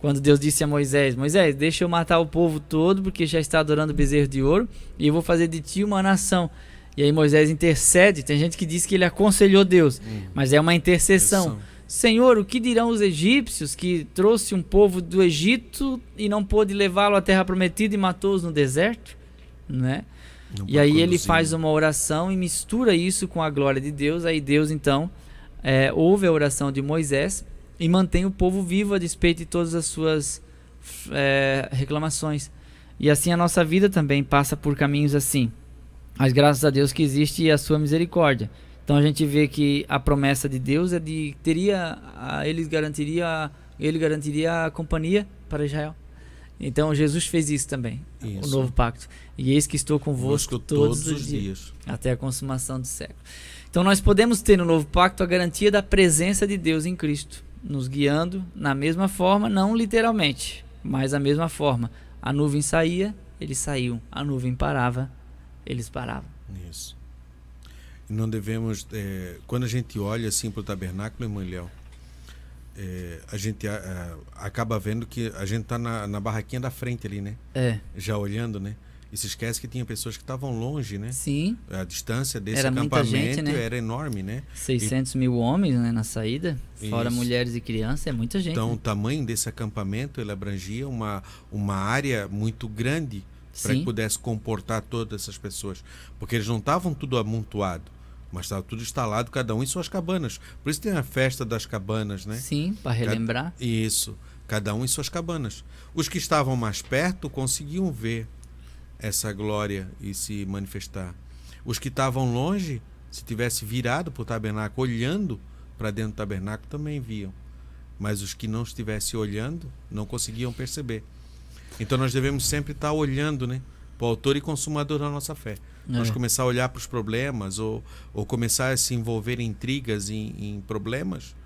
Quando Deus disse a Moisés, Moisés, deixa eu matar o povo todo, porque já está adorando o bezerro de ouro, e eu vou fazer de ti uma nação. E aí Moisés intercede, tem gente que diz que ele aconselhou Deus, mas é uma intercessão. Senhor, o que dirão os egípcios que trouxe um povo do Egito e não pôde levá-lo à terra prometida e matou-os no deserto? Né? E aí ele faz uma oração e mistura isso com a glória de Deus. Aí Deus então ouve a oração de Moisés e mantém o povo vivo a despeito de todas as suas reclamações. E assim a nossa vida também passa por caminhos assim, mas graças a Deus que existe a sua misericórdia. Então a gente vê que a promessa de Deus é de ele garantiria a companhia para Israel. Então Jesus fez isso também, o novo pacto. E eis que estou convosco todos os dias, até a consumação do século. Então nós podemos ter no novo pacto a garantia da presença de Deus em Cristo, nos guiando na mesma forma, não literalmente, mas da mesma forma. A nuvem saía, eles saíam. A nuvem parava, eles paravam. Isso. E não devemos, quando a gente olha assim para o tabernáculo, irmão Léo, a gente acaba vendo que a gente está na barraquinha da frente ali, né? Já olhando, né? E se esquece que tinha pessoas que estavam longe, né? Sim. A distância desse Era muita acampamento gente, né? era enorme, né? 600 mil homens, né, na saída, fora Isso. mulheres e crianças, é muita gente. Então, né? o tamanho desse acampamento, ele abrangia uma área muito grande para que Sim. pudesse comportar todas essas pessoas. Porque eles não estavam tudo amontoado, mas estava tudo instalado, cada um em suas cabanas. Por isso tem a festa das cabanas, né? Sim, para relembrar. Isso, cada um em suas cabanas. Os que estavam mais perto conseguiam ver essa glória e se manifestar. Os que estavam longe, se tivesse virado para o tabernáculo, olhando para dentro do tabernáculo, também viam. Mas os que não estivessem olhando, não conseguiam perceber. Então nós devemos sempre estar olhando, né, para o autor e consumador da nossa fé. Nós começar a olhar para os problemas ou começar a se envolver em intrigas, em problemas,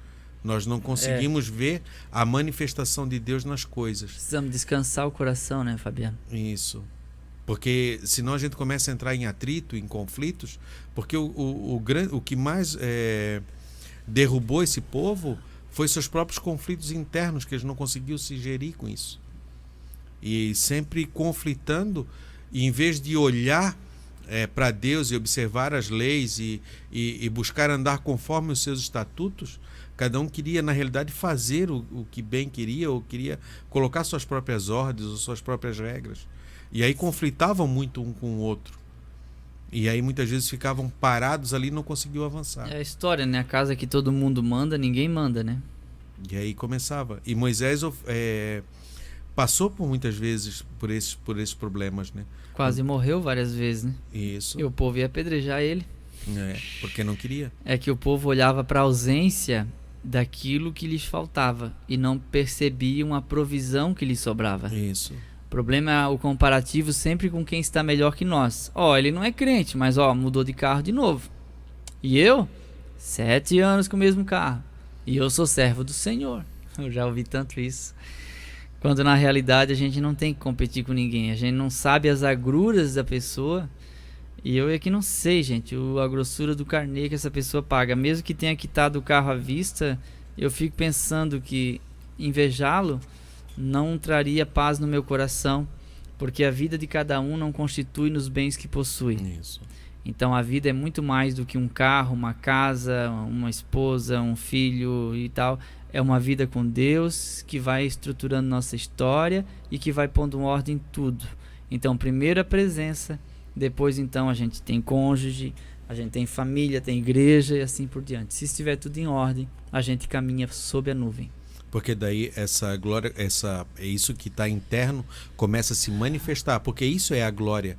nós não conseguimos ver a manifestação de Deus nas coisas. Precisamos descansar o coração, né, Fabiano? Isso. Porque senão a gente começa a entrar em atrito, em conflitos, porque o que mais derrubou esse povo foi seus próprios conflitos internos, que eles não conseguiam se gerir com isso. E sempre conflitando, e em vez de olhar para Deus e observar as leis e buscar andar conforme os seus estatutos, cada um queria, na realidade, fazer o que bem queria, ou queria colocar suas próprias ordens ou suas próprias regras. E aí conflitavam muito um com o outro. E aí muitas vezes ficavam parados ali e não conseguiam avançar. É a história, né? A casa que todo mundo manda, ninguém manda, né? E aí começava. E Moisés passou por muitas vezes por esses problemas, né? Quase morreu várias vezes, né? Isso. E o povo ia apedrejar ele. Porque não queria. É que o povo olhava para a ausência daquilo que lhes faltava e não percebiam a provisão que lhes sobrava. Isso. O problema é o comparativo sempre com quem está melhor que nós. Ele não é crente, mas mudou de carro de novo. E eu? 7 anos com o mesmo carro. E eu sou servo do Senhor. Eu já ouvi tanto isso. Quando na realidade a gente não tem que competir com ninguém. A gente não sabe as agruras da pessoa. E eu aqui não sei, gente, a grossura do carnê que essa pessoa paga. Mesmo que tenha quitado o carro à vista, eu fico pensando que invejá-lo não traria paz no meu coração, porque a vida de cada um não constitui nos bens que possui. Isso. Então a vida é muito mais do que um carro, uma casa, uma esposa, um filho e tal. É uma vida com Deus que vai estruturando nossa história e que vai pondo ordem em tudo. Então primeiro a presença, depois então a gente tem cônjuge, a gente tem família, tem igreja e assim por diante. Se estiver tudo em ordem, a gente caminha sob a nuvem. Porque daí essa glória, é isso que está interno, começa a se manifestar. Porque isso é a glória,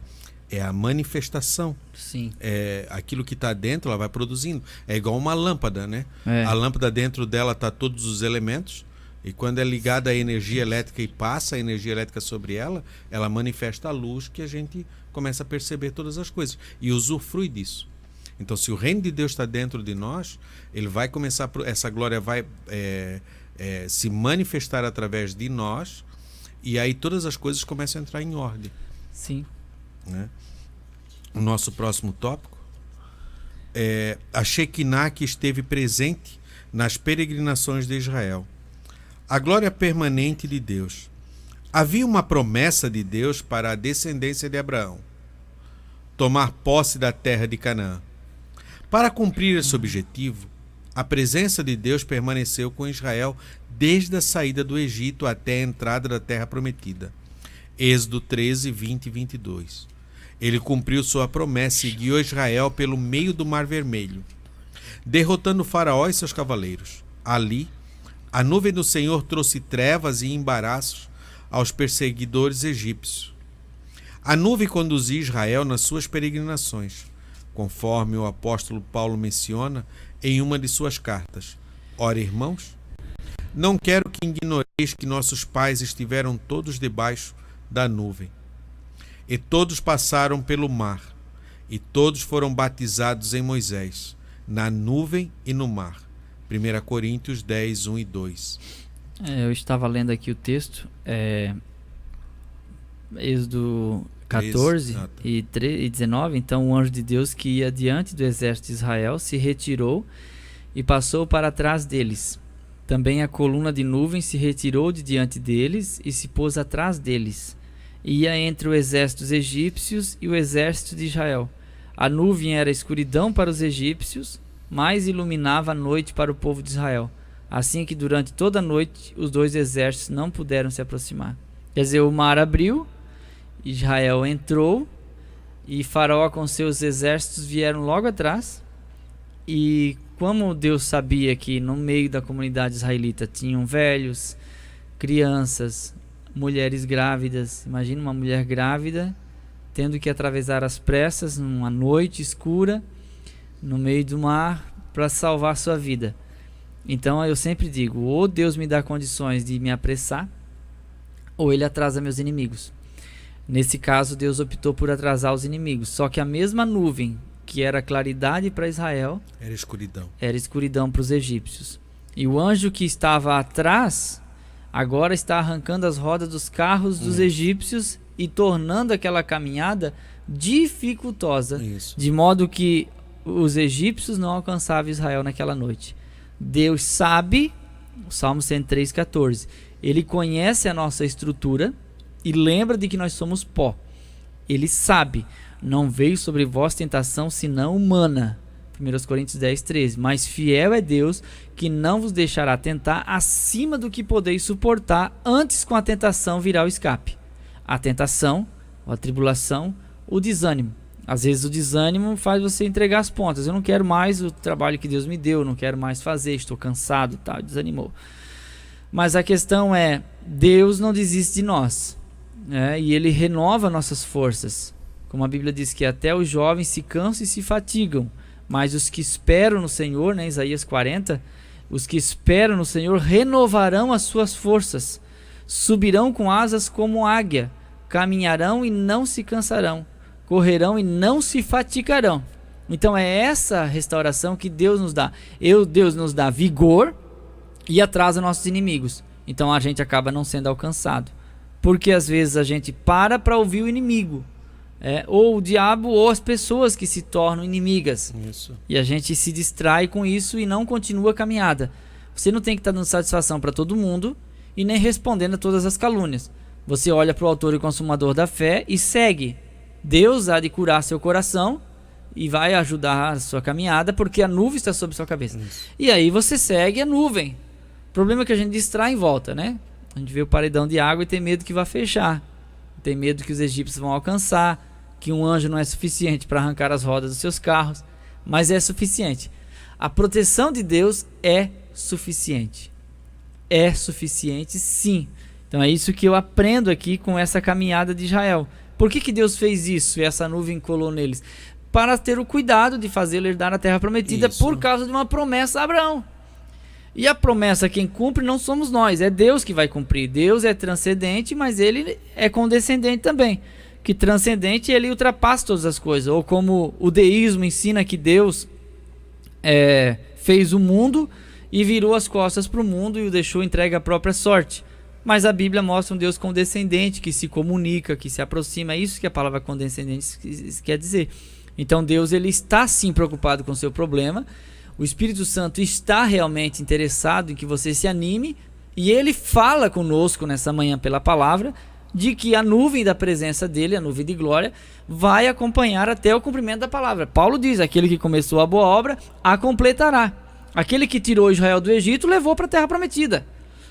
é a manifestação. Sim. É aquilo que está dentro, ela vai produzindo. É igual uma lâmpada, né? A lâmpada, dentro dela está todos os elementos. E quando é ligada à energia elétrica e passa a energia elétrica sobre ela, ela manifesta a luz que a gente começa a perceber todas as coisas. E usufrui disso. Então, se o reino de Deus está dentro de nós, ele vai começar, essa glória vai se manifestar através de nós, e aí todas as coisas começam a entrar em ordem. Sim. Né? O nosso próximo tópico é a Shekinah que esteve presente nas peregrinações de Israel. A glória permanente de Deus. Havia uma promessa de Deus para a descendência de Abraão, tomar posse da terra de Canaã. Para cumprir esse objetivo, a presença de Deus permaneceu com Israel desde a saída do Egito até a entrada da terra prometida. Êxodo 13, 20 e 22. Ele cumpriu sua promessa e guiou Israel pelo meio do Mar Vermelho, derrotando Faraó e seus cavaleiros. Ali, a nuvem do Senhor trouxe trevas e embaraços aos perseguidores egípcios. A nuvem conduzia Israel nas suas peregrinações, conforme o apóstolo Paulo menciona em uma de suas cartas. Ora, irmãos, não quero que ignoreis que nossos pais estiveram todos debaixo da nuvem, e todos passaram pelo mar, e todos foram batizados em Moisés, na nuvem e no mar. 1 Coríntios 10, 1 e 2. Eu estava lendo aqui o texto, Êxodo 14 e 19, então o anjo de Deus que ia diante do exército de Israel se retirou e passou para trás deles. Também a coluna de nuvem se retirou de diante deles e se pôs atrás deles. Ia entre o exército dos egípcios e o exército de Israel. A nuvem era escuridão para os egípcios, mas iluminava a noite para o povo de Israel. Assim que durante toda a noite os dois exércitos não puderam se aproximar. Quer dizer, o mar abriu, Israel entrou e Faraó com seus exércitos vieram logo atrás. E como Deus sabia que no meio da comunidade israelita tinham velhos, crianças, mulheres grávidas. Imagina uma mulher grávida tendo que atravessar as pressas numa noite escura no meio do mar para salvar sua vida. Então eu sempre digo, ou Deus me dá condições de me apressar, ou Ele atrasa meus inimigos. Nesse caso, Deus optou por atrasar os inimigos. Só que a mesma nuvem que era claridade para Israel era escuridão para os egípcios. E o anjo que estava atrás agora está arrancando as rodas dos carros dos egípcios e tornando aquela caminhada dificultosa, de modo que os egípcios não alcançavam Israel naquela noite. Deus sabe, o Salmo 103:14, Ele conhece a nossa estrutura e lembra de que nós somos pó. Ele sabe, não veio sobre vós tentação senão humana. 1 Coríntios 10:13. Mas fiel é Deus, que não vos deixará tentar acima do que podeis suportar, antes com a tentação virá o escape. A tentação, a tribulação, o desânimo. Às vezes o desânimo faz você entregar as pontas. Eu não quero mais o trabalho que Deus me deu, eu não quero mais fazer, estou cansado, tal, desanimou. Mas a questão é, Deus não desiste de nós, né? E Ele renova nossas forças. Como a Bíblia diz que até os jovens se cansam e se fatigam, mas os que esperam no Senhor, né, Isaías 40, os que esperam no Senhor renovarão as suas forças, subirão com asas como águia, caminharão e não se cansarão, correrão e não se fatigarão. Então é essa restauração que Deus nos dá. Deus nos dá vigor e atrasa nossos inimigos. Então a gente acaba não sendo alcançado, porque às vezes a gente para ouvir o inimigo, ou o diabo ou as pessoas que se tornam inimigas. Isso. E a gente se distrai com isso e não continua a caminhada. Você não tem que estar dando satisfação para todo mundo e nem respondendo a todas as calúnias. Você olha para o autor e consumador da fé e segue. Deus há de curar seu coração e vai ajudar a sua caminhada, porque a nuvem está sobre sua cabeça. Isso. E aí você segue a nuvem. O problema é que a gente distrai em volta, né? A gente vê o paredão de água e tem medo que vai fechar. Tem medo que os egípcios vão alcançar, que um anjo não é suficiente para arrancar as rodas dos seus carros, mas é suficiente. A proteção de Deus é suficiente. É suficiente, sim. Então é isso que eu aprendo aqui com essa caminhada de Israel. Por que Deus fez isso e essa nuvem colou neles? Para ter o cuidado de fazê-lo herdar a terra prometida, por causa de uma promessa a Abraão. E a promessa quem cumpre não somos nós, é Deus que vai cumprir. Deus é transcendente, mas Ele é condescendente também. Que transcendente, Ele ultrapassa todas as coisas. Ou como o deísmo ensina que Deus fez o mundo e virou as costas para o mundo e o deixou entregue à própria sorte. Mas a Bíblia mostra um Deus condescendente, que se comunica, que se aproxima. É isso que a palavra condescendente quer dizer. Então Deus, Ele está sim preocupado com o seu problema. O Espírito Santo está realmente interessado em que você se anime, e Ele fala conosco nessa manhã pela palavra, de que a nuvem da presença dEle, a nuvem de glória, vai acompanhar até o cumprimento da palavra. Paulo diz, aquele que começou a boa obra, a completará. Aquele que tirou Israel do Egito, levou para a terra prometida.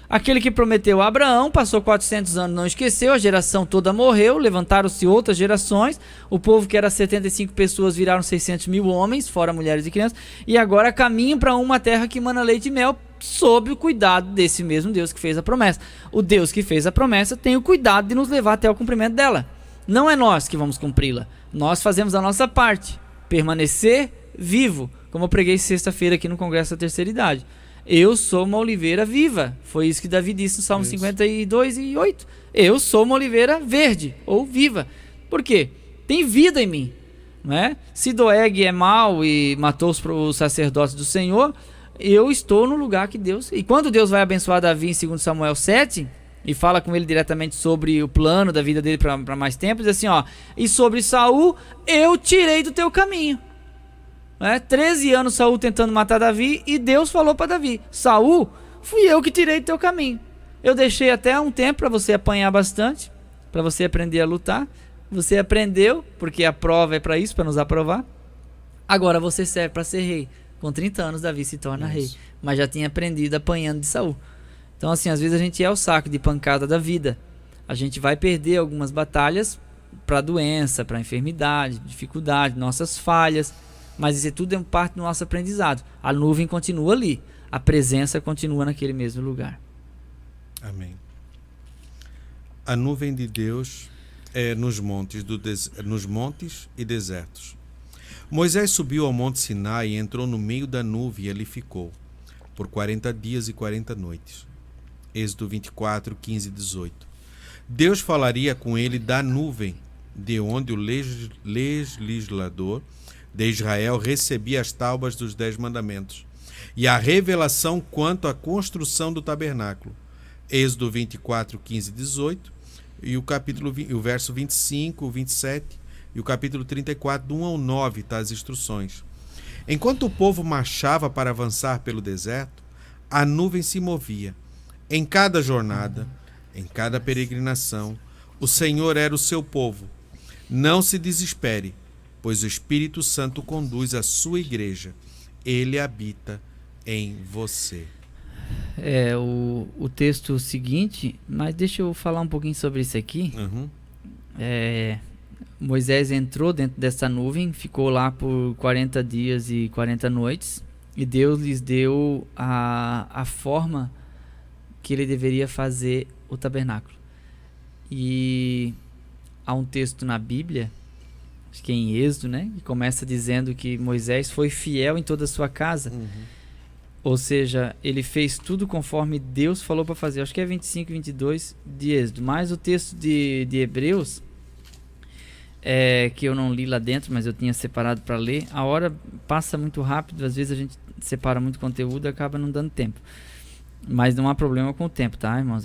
Aquele que prometeu a Abraão, passou 400 anos, não esqueceu, a geração toda morreu, levantaram-se outras gerações, o povo que era 75 pessoas viraram 600 mil homens, fora mulheres e crianças, e agora caminham para uma terra que emana leite e mel, sob o cuidado desse mesmo Deus que fez a promessa. O Deus que fez a promessa tem o cuidado de nos levar até o cumprimento dela. Não é nós que vamos cumpri-la, nós fazemos a nossa parte, permanecer vivo, como eu preguei sexta-feira aqui no Congresso da Terceira Idade. Eu sou uma oliveira viva. Foi isso que Davi disse no Salmo 52:8. Eu sou uma oliveira verde ou viva. Por quê? Tem vida em mim, não é? Se Doeg é mau e matou os sacerdotes do Senhor, eu estou no lugar que Deus... E quando Deus vai abençoar Davi em 2 Samuel 7, e fala com ele diretamente sobre o plano da vida dele para mais tempo, diz assim, ó, e sobre Saul, eu tirei do teu caminho. 13 anos Saul tentando matar Davi, e Deus falou para Davi, Saul, fui eu que tirei do teu caminho. Eu deixei até um tempo para você apanhar bastante, para você aprender a lutar. Você aprendeu, porque a prova é para isso, para nos aprovar. Agora você serve para ser rei. Com 30 anos Davi se torna rei, mas já tinha aprendido apanhando de Saul. Então assim, às vezes a gente é o saco de pancada da vida. A gente vai perder algumas batalhas para doença, para enfermidade, dificuldade, nossas falhas, mas isso tudo é parte do nosso aprendizado. A nuvem continua ali, a presença continua naquele mesmo lugar. Amém. A nuvem de Deus é nos montes e desertos. Moisés subiu ao monte Sinai e entrou no meio da nuvem e ali ficou, por 40 dias e 40 noites. Êxodo 24, 15 e 18. Deus falaria com ele da nuvem, de onde o legislador de Israel recebia as tábuas dos 10 mandamentos, e a revelação quanto à construção do tabernáculo. Êxodo 24, 15 e 18, e o verso 25, 27 e o capítulo 34, do 1 ao 9, está as instruções. Enquanto o povo marchava para avançar pelo deserto, a nuvem se movia. Em cada jornada, em cada peregrinação, o Senhor era o seu povo. Não se desespere, pois o Espírito Santo conduz a sua igreja. Ele habita em você. O texto seguinte, mas deixa eu falar um pouquinho sobre isso aqui. Moisés entrou dentro dessa nuvem, ficou lá por 40 dias e 40 noites, e Deus lhes deu a forma que ele deveria fazer o tabernáculo. E há um texto na Bíblia, acho que é em Êxodo, né, que começa dizendo que Moisés foi fiel em toda a sua casa. Ou seja, ele fez tudo conforme Deus falou para fazer. Acho que é 25 e 22 de Êxodo. Mas o texto de Hebreus, que eu não li lá dentro, mas eu tinha separado para ler, a hora passa muito rápido. Às vezes a gente separa muito conteúdo e acaba não dando tempo. Mas não há problema com o tempo, tá, irmãos?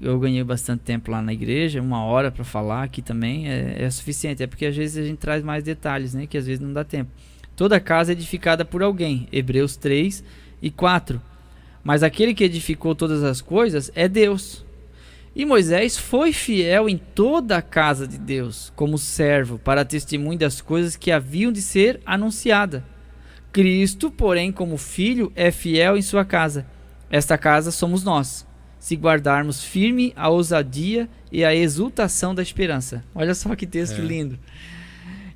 Eu ganhei bastante tempo lá na igreja, 1 hora para falar aqui também é suficiente. É porque às vezes a gente traz mais detalhes, né, que às vezes não dá tempo. Toda casa é edificada por alguém, Hebreus 3 e 4. Mas aquele que edificou todas as coisas é Deus. E Moisés foi fiel em toda a casa de Deus, como servo, para testemunho das coisas que haviam de ser anunciadas. Cristo, porém, como filho, é fiel em sua casa. Esta casa somos nós, se guardarmos firme a ousadia e a exultação da esperança. Olha só que texto lindo.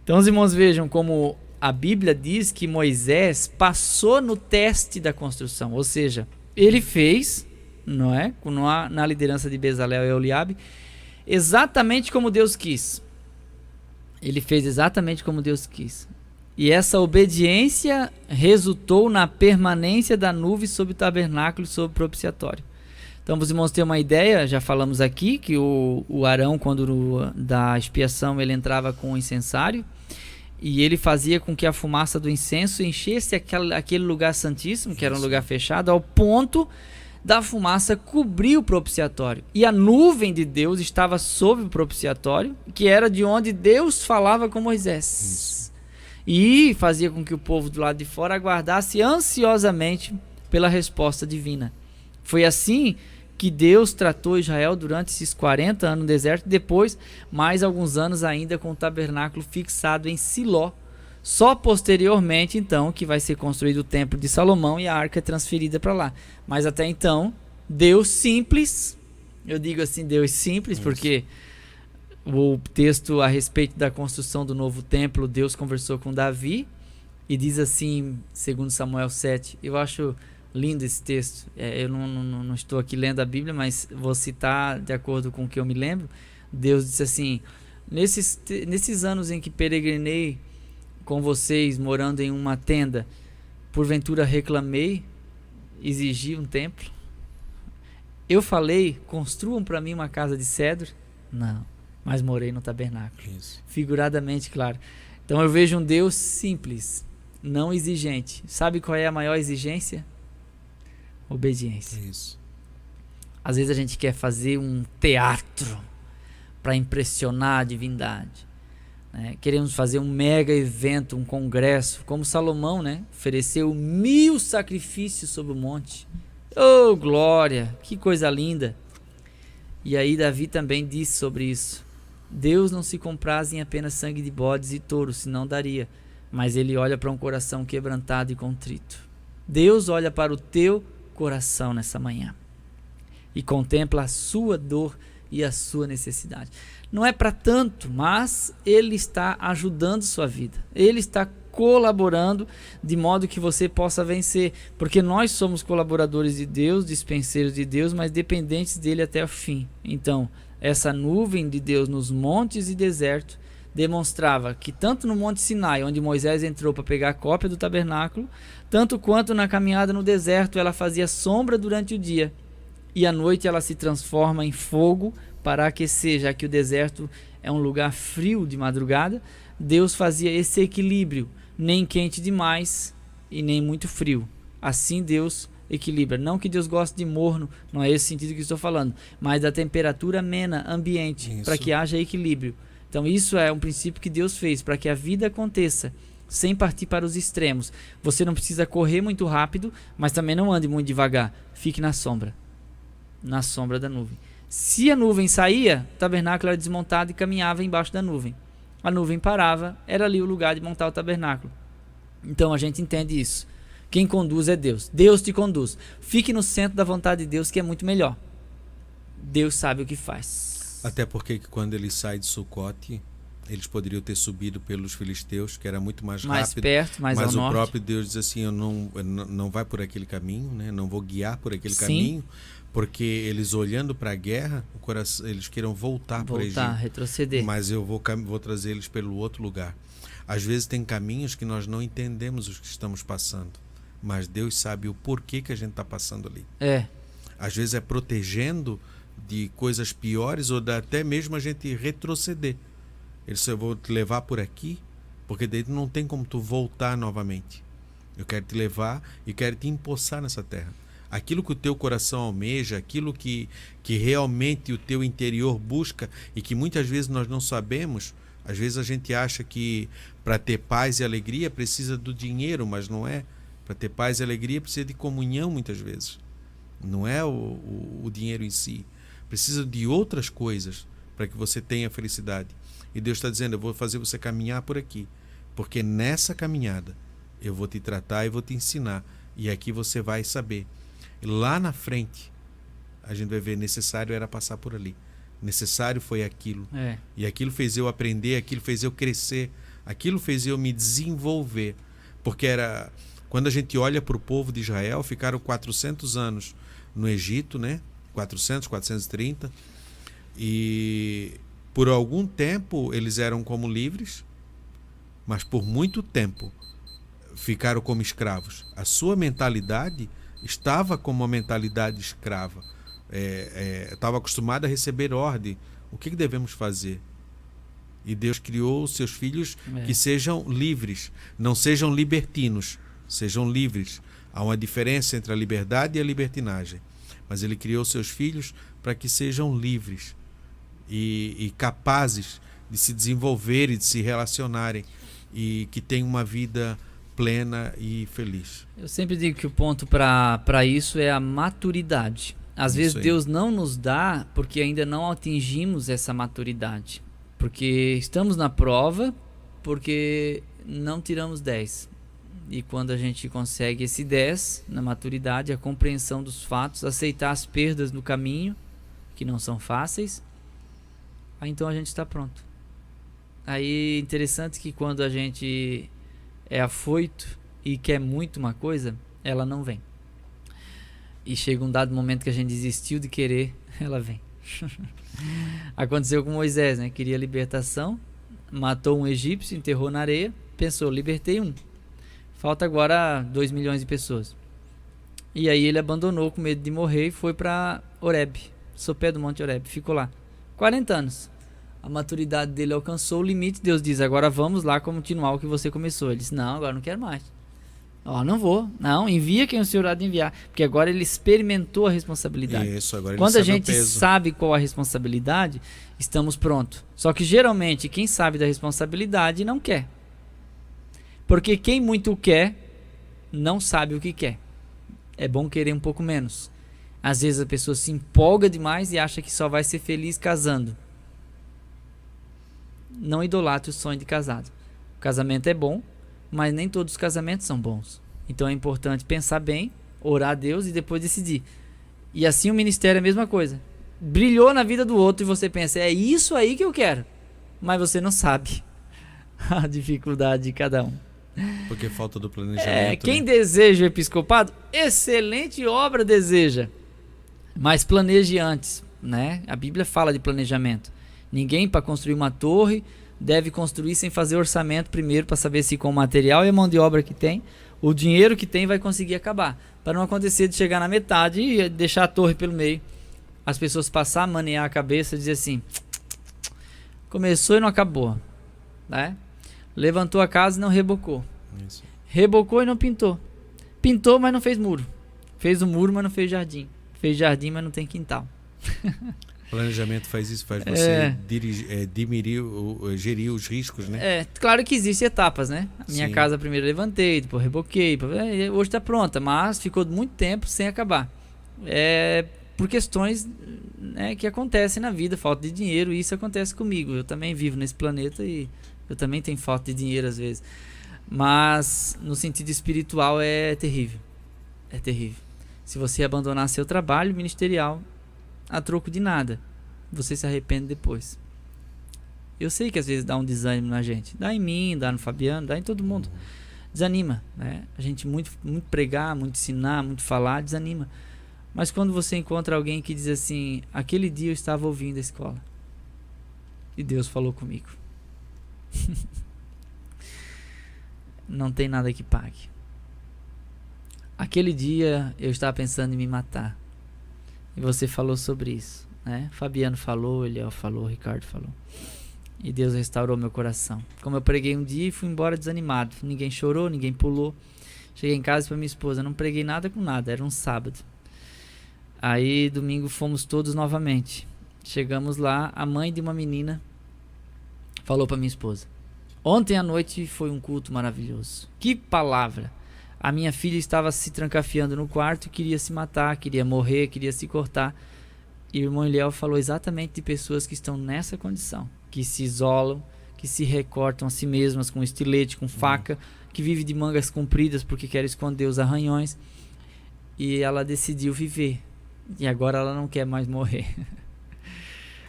Então os irmãos vejam como a Bíblia diz que Moisés passou no teste da construção, ou seja, ele fez, não é? Na liderança de Bezalel e Eliabe, exatamente como Deus quis. Ele fez exatamente como Deus quis. E essa obediência resultou na permanência da nuvem sobre o tabernáculo e sobre o propiciatório. Então, os irmãos têm uma ideia, já falamos aqui, que o Arão, quando da expiação, ele entrava com o incensário, e ele fazia com que a fumaça do incenso enchesse aquele lugar santíssimo, que era um lugar fechado, ao ponto da fumaça cobrir o propiciatório. E a nuvem de Deus estava sobre o propiciatório, que era de onde Deus falava com Moisés. E fazia com que o povo do lado de fora aguardasse ansiosamente pela resposta divina. Foi assim que Deus tratou Israel durante esses 40 anos no deserto, depois mais alguns anos ainda com o tabernáculo fixado em Siló. Só posteriormente, então, que vai ser construído o templo de Salomão e a arca é transferida para lá. Mas até então, Deus simples, eu digo assim, Deus simples, porque o texto a respeito da construção do novo templo, Deus conversou com Davi e diz assim, segundo Samuel 7, eu acho lindo esse texto, eu não estou aqui lendo a Bíblia, mas vou citar de acordo com o que eu me lembro. Deus disse assim, nesses anos em que peregrinei com vocês, morando em uma tenda, porventura reclamei, exigi um templo? Eu falei, construam para mim uma casa de cedro? Não, mas morei no tabernáculo. Isso. Figuradamente, claro. Então eu vejo um Deus simples, não exigente. Sabe qual é a maior exigência? Obediência. Isso. Às vezes a gente quer fazer um teatro para impressionar a divindade. Queremos fazer um mega evento, um congresso, como Salomão, né? Ofereceu 1000 sacrifícios sobre o monte. Oh, glória! Que coisa linda! E aí Davi também disse sobre isso. Deus não se compraz em apenas sangue de bodes e touros, senão daria. Mas ele olha para um coração quebrantado e contrito. Deus olha para o teu coração nessa manhã e contempla a sua dor e a sua necessidade. Não é para tanto, mas Ele está ajudando sua vida. Ele está colaborando de modo que você possa vencer. Porque nós somos colaboradores de Deus, dispenseiros de Deus, mas dependentes dele até o fim. Então, essa nuvem de Deus nos montes e deserto demonstrava que tanto no Monte Sinai, onde Moisés entrou para pegar a cópia do tabernáculo, tanto quanto na caminhada no deserto, ela fazia sombra durante o dia. E à noite ela se transforma em fogo para aquecer, já que o deserto é um lugar frio de madrugada. Deus fazia esse equilíbrio, nem quente demais e nem muito frio. Assim Deus equilibra. Não que Deus goste de morno, não é esse sentido que estou falando, mas da temperatura amena, ambiente, para que haja equilíbrio. Então isso é um princípio que Deus fez para que a vida aconteça sem partir para os extremos. Você não precisa correr muito rápido, mas também não ande muito devagar. Fique na sombra da nuvem. Se a nuvem saía, o tabernáculo era desmontado e caminhava embaixo da nuvem. A nuvem parava, era ali o lugar de montar o tabernáculo. Então a gente entende isso. Quem conduz é Deus. Deus te conduz. Fique no centro da vontade de Deus, que é muito melhor. Deus sabe o que faz. Até porque quando ele sai de Sucote, eles poderiam ter subido pelos filisteus, que era muito mais rápido, perto, mais mas ao norte. O próprio Deus diz assim, eu não vai por aquele caminho, né? Não vou guiar por aquele caminho, porque eles olhando para a guerra, o coração, eles queiram voltar para o Egito, retroceder. Mas eu vou trazer eles pelo outro lugar. Às vezes tem caminhos que nós não entendemos os que estamos passando, mas Deus sabe o porquê que a gente está passando ali. Às vezes é protegendo de coisas piores ou até mesmo a gente retroceder. Ele disse, eu vou te levar por aqui, porque daí não tem como tu voltar novamente. Eu quero te levar e quero te empossar nessa terra. Aquilo que o teu coração almeja, aquilo que realmente o teu interior busca e que muitas vezes nós não sabemos. Às vezes a gente acha que para ter paz e alegria precisa do dinheiro, mas não é. Para ter paz e alegria precisa de comunhão muitas vezes. Não é o dinheiro em si. Precisa de outras coisas para que você tenha felicidade. E Deus está dizendo, eu vou fazer você caminhar por aqui, porque nessa caminhada eu vou te tratar e vou te ensinar, e aqui você vai saber. E lá na frente a gente vai ver, necessário era passar por ali, necessário foi aquilo, e aquilo fez eu aprender, aquilo fez eu crescer, aquilo fez eu me desenvolver, porque era, quando a gente olha para o povo de Israel, ficaram 400 anos no Egito, né? 430, e por algum tempo eles eram como livres, mas por muito tempo ficaram como escravos. A sua mentalidade estava como uma mentalidade escrava. Estava acostumada a receber ordem. O que devemos fazer? E Deus criou os seus filhos que sejam livres, não sejam libertinos, sejam livres. Há uma diferença entre a liberdade e a libertinagem. Mas ele criou seus filhos para que sejam livres e capazes de se desenvolver e de se relacionarem e que tenham uma vida plena e feliz. Eu sempre digo que o ponto para isso é a maturidade. Às vezes Deus não nos dá porque ainda não atingimos essa maturidade. Porque estamos na prova, porque não tiramos 10. E quando a gente consegue esse 10 na maturidade, a compreensão dos fatos, aceitar as perdas no caminho, que não são fáceis, aí então a gente está pronto. Aí é interessante que quando a gente é afoito e quer muito uma coisa, ela não vem. E chega um dado momento que a gente desistiu de querer, ela vem. Aconteceu com Moisés, né? Queria libertação, matou um egípcio, enterrou na areia, pensou, libertei um. Falta agora 2 milhões de pessoas. E aí ele abandonou com medo de morrer e foi para Horebe, sopé do Monte Horebe, ficou lá 40 anos. A maturidade dele alcançou o limite. Deus diz, agora vamos lá continuar o que você começou. Ele disse, não, agora não quero mais. Não vou. Não, envia quem o Senhor há de enviar. Porque agora ele experimentou a responsabilidade. Isso, agora ele Quando sabe a gente o peso. sabe qual a responsabilidade, estamos prontos. Só que geralmente quem sabe da responsabilidade não quer. Porque quem muito quer, não sabe o que quer. É bom querer um pouco menos. Às vezes a pessoa se empolga demais e acha que só vai ser feliz casando. Não idolatre o sonho de casado. O casamento é bom, mas nem todos os casamentos são bons. Então é importante pensar bem, orar a Deus e depois decidir. E assim o ministério é a mesma coisa. Brilhou na vida do outro e você pensa, é isso aí que eu quero. Mas você não sabe a dificuldade de cada um. Porque falta do planejamento. Quem né? deseja o episcopado, excelente obra deseja. Mas planeje antes, né? A Bíblia fala de planejamento. Ninguém, para construir uma torre, deve construir sem fazer orçamento primeiro para saber se com o material e a mão de obra que tem, o dinheiro que tem vai conseguir acabar. Para não acontecer de chegar na metade e deixar a torre pelo meio. As pessoas passar, manear a cabeça e dizer assim, começou e não acabou, né? Levantou a casa e não rebocou. Isso. Rebocou e não pintou. Pintou, mas não fez muro. Fez o muro, mas não fez jardim. Fez jardim, mas não tem quintal. Planejamento faz isso, faz você gerir os riscos, né? Claro que existem etapas, né? A minha Sim. casa primeiro eu levantei, depois reboquei. Hoje está pronta, mas ficou muito tempo sem acabar. Por questões, né, que acontecem na vida, falta de dinheiro, e isso acontece comigo. Eu também vivo nesse planeta e eu também tenho falta de dinheiro às vezes. Mas no sentido espiritual é terrível. É terrível. Se você abandonar seu trabalho ministerial a troco de nada, você se arrepende depois. Eu sei que às vezes dá um desânimo na gente. Dá em mim, dá no Fabiano, dá em todo mundo. Desanima, né? A gente muito pregar, muito ensinar, muito falar, desanima. Mas quando você encontra alguém que diz assim, aquele dia eu estava ouvindo a escola e Deus falou comigo. Não tem nada que pague. Aquele dia eu estava pensando em me matar. E você falou sobre isso, né? Fabiano falou, Eliel falou, Ricardo falou. E Deus restaurou meu coração. Como eu preguei um dia e fui embora desanimado. Ninguém chorou, ninguém pulou. Cheguei em casa para minha esposa, não preguei nada com nada, era um sábado. Aí domingo fomos todos novamente. Chegamos lá, a mãe de uma menina falou para minha esposa: ontem à noite foi um culto maravilhoso. Que palavra! A minha filha estava se trancafiando no quarto, queria se matar, queria morrer, queria se cortar. E o irmão Eliel falou exatamente de pessoas que estão nessa condição, que se isolam, que se recortam a si mesmas com estilete, com faca, que vivem de mangas compridas porque querem esconder os arranhões. E ela decidiu viver. E agora ela não quer mais morrer.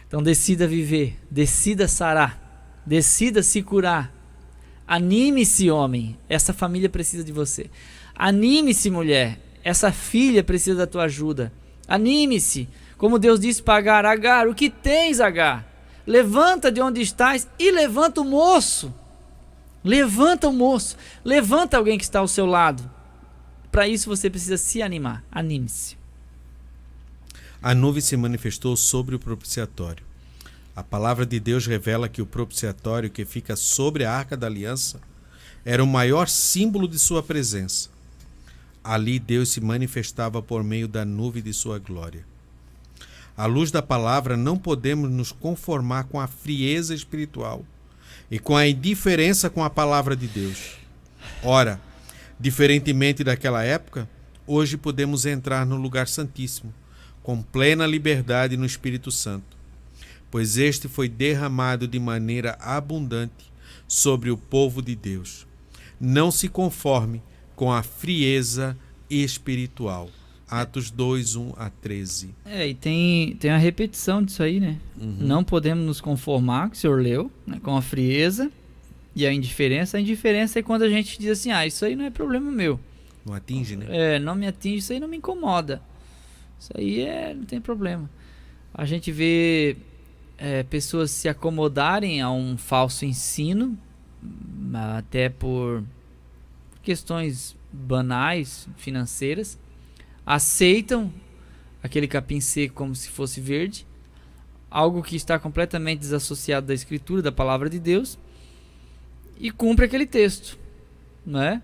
Então decida viver, decida sarar, decida se curar. Anime-se, homem, essa família precisa de você. Anime-se, mulher, essa filha precisa da tua ajuda. Anime-se, como Deus disse para Agar: Agar, o que tens, Agar? Levanta de onde estás e levanta o moço. Levanta o moço, levanta alguém que está ao seu lado. Para isso você precisa se animar, anime-se. A nuvem se manifestou sobre o propiciatório. A palavra de Deus revela que o propiciatório que fica sobre a Arca da Aliança era o maior símbolo de sua presença. Ali Deus se manifestava por meio da nuvem de sua glória. À luz da palavra, não podemos nos conformar com a frieza espiritual e com a indiferença com a palavra de Deus. Ora, diferentemente daquela época, hoje podemos entrar no lugar santíssimo com plena liberdade no Espírito Santo, pois este foi derramado de maneira abundante sobre o povo de Deus. Não se conforme com a frieza espiritual. Atos 2, 1 a 13. E tem a repetição disso aí, né? Não podemos nos conformar, que o senhor leu, né, com a frieza e a indiferença. A indiferença é quando a gente diz assim, isso aí não é problema meu. Não atinge, né? Não me atinge, isso aí não me incomoda. Isso aí não tem problema. A gente vê pessoas se acomodarem a um falso ensino, até por questões banais, financeiras, aceitam aquele capim seco como se fosse verde, algo que está completamente desassociado da Escritura, da Palavra de Deus, e cumpre aquele texto, né?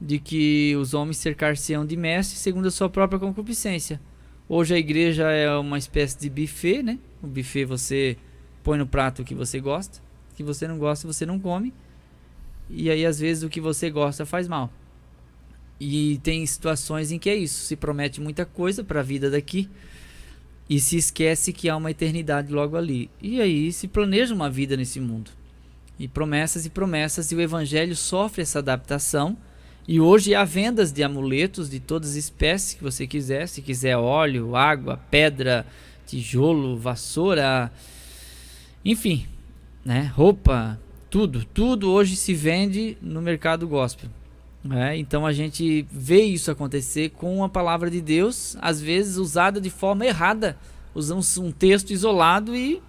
de que os homens cercar-se-ão de mestres segundo a sua própria concupiscência. Hoje a igreja é uma espécie de buffet, né? O buffet você põe no prato o que você gosta, o que você não gosta você não come, e aí às vezes o que você gosta faz mal. E tem situações em que é isso, se promete muita coisa para a vida daqui e se esquece que há uma eternidade logo ali. E aí se planeja uma vida nesse mundo. E promessas, e o evangelho sofre essa adaptação. E hoje há vendas de amuletos de todas as espécies que você quiser. Se quiser óleo, água, pedra, tijolo, vassoura, enfim, né? Roupa, tudo hoje se vende no mercado gospel. Então a gente vê isso acontecer com a palavra de Deus, às vezes usada de forma errada. Usamos um texto isolado e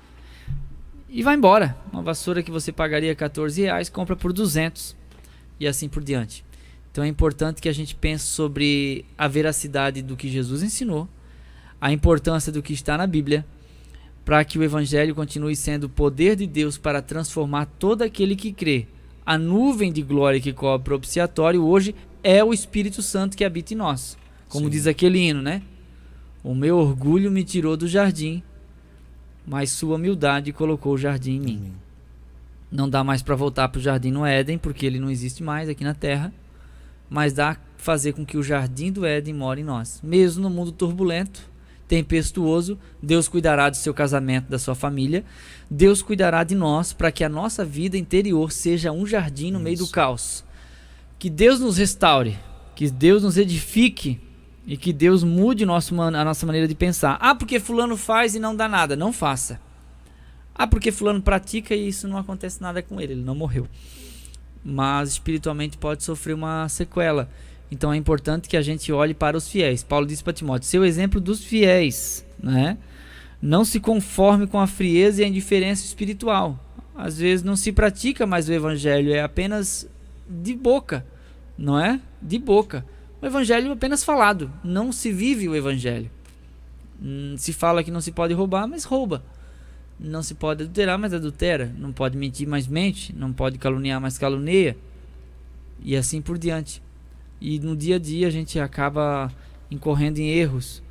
vai embora. Uma vassoura que você pagaria R$14, compra por 200 e assim por diante. Então é importante que a gente pense sobre a veracidade do que Jesus ensinou, a importância do que está na Bíblia, para que o Evangelho continue sendo o poder de Deus para transformar todo aquele que crê. A nuvem de glória que cobre o propiciatório hoje é o Espírito Santo que habita em nós. Como diz aquele hino, né? O meu orgulho me tirou do jardim, mas sua humildade colocou o jardim em mim. Não dá mais para voltar para o jardim no Éden, porque ele não existe mais aqui na terra, mas dá fazer com que o jardim do Éden more em nós. Mesmo no mundo turbulento, tempestuoso, Deus cuidará do seu casamento, da sua família. Deus cuidará de nós para que a nossa vida interior seja um jardim no meio do caos. Que Deus nos restaure, que Deus nos edifique e que Deus mude a nossa maneira de pensar. Ah, porque fulano faz e não dá nada. Não faça. Ah, porque fulano pratica e isso não acontece nada com ele não morreu. Mas espiritualmente pode sofrer uma sequela. Então é importante que a gente olhe para os fiéis. Paulo disse para Timóteo, seu exemplo dos fiéis, né? Não se conforme com a frieza e a indiferença espiritual. Às vezes não se pratica mais o evangelho, é apenas de boca, não é? De boca. O evangelho é apenas falado, não se vive o evangelho. Se fala que não se pode roubar, mas rouba. Não se pode adulterar, mas adultera. Não pode mentir, mas mente. Não pode caluniar, mas calunia. E assim por diante. E no dia a dia a gente acaba incorrendo em erros.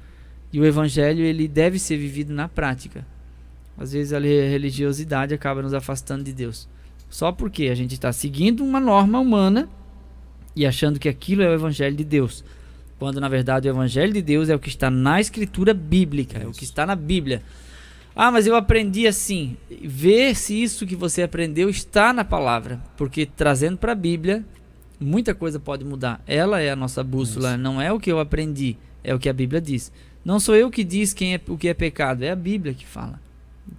E o evangelho ele deve ser vivido na prática. Às vezes a religiosidade acaba nos afastando de Deus. Só porque a gente está seguindo uma norma humana e achando que aquilo é o evangelho de Deus. Quando na verdade o evangelho de Deus é o que está na escritura bíblica. É o que está na Bíblia. Ah, mas eu aprendi assim. Vê se isso que você aprendeu está na palavra. Porque trazendo para a Bíblia, muita coisa pode mudar. Ela é a nossa bússola, não é o que eu aprendi, é o que a Bíblia diz. Não sou eu que diz o que é pecado, é a Bíblia que fala.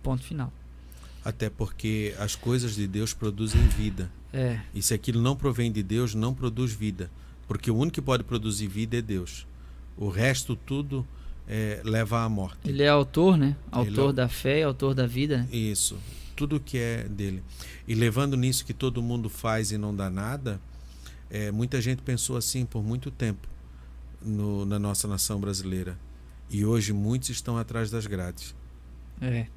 Ponto final. Até porque as coisas de Deus produzem vida. E se aquilo não provém de Deus, não produz vida. Porque o único que pode produzir vida é Deus. O resto tudo leva à morte. Ele é autor, né? Autor da fé, autor da vida. Né? Isso. Tudo que é dele. E levando nisso que todo mundo faz e não dá nada, muita gente pensou assim por muito tempo na nossa nação brasileira. E hoje muitos estão atrás das grades.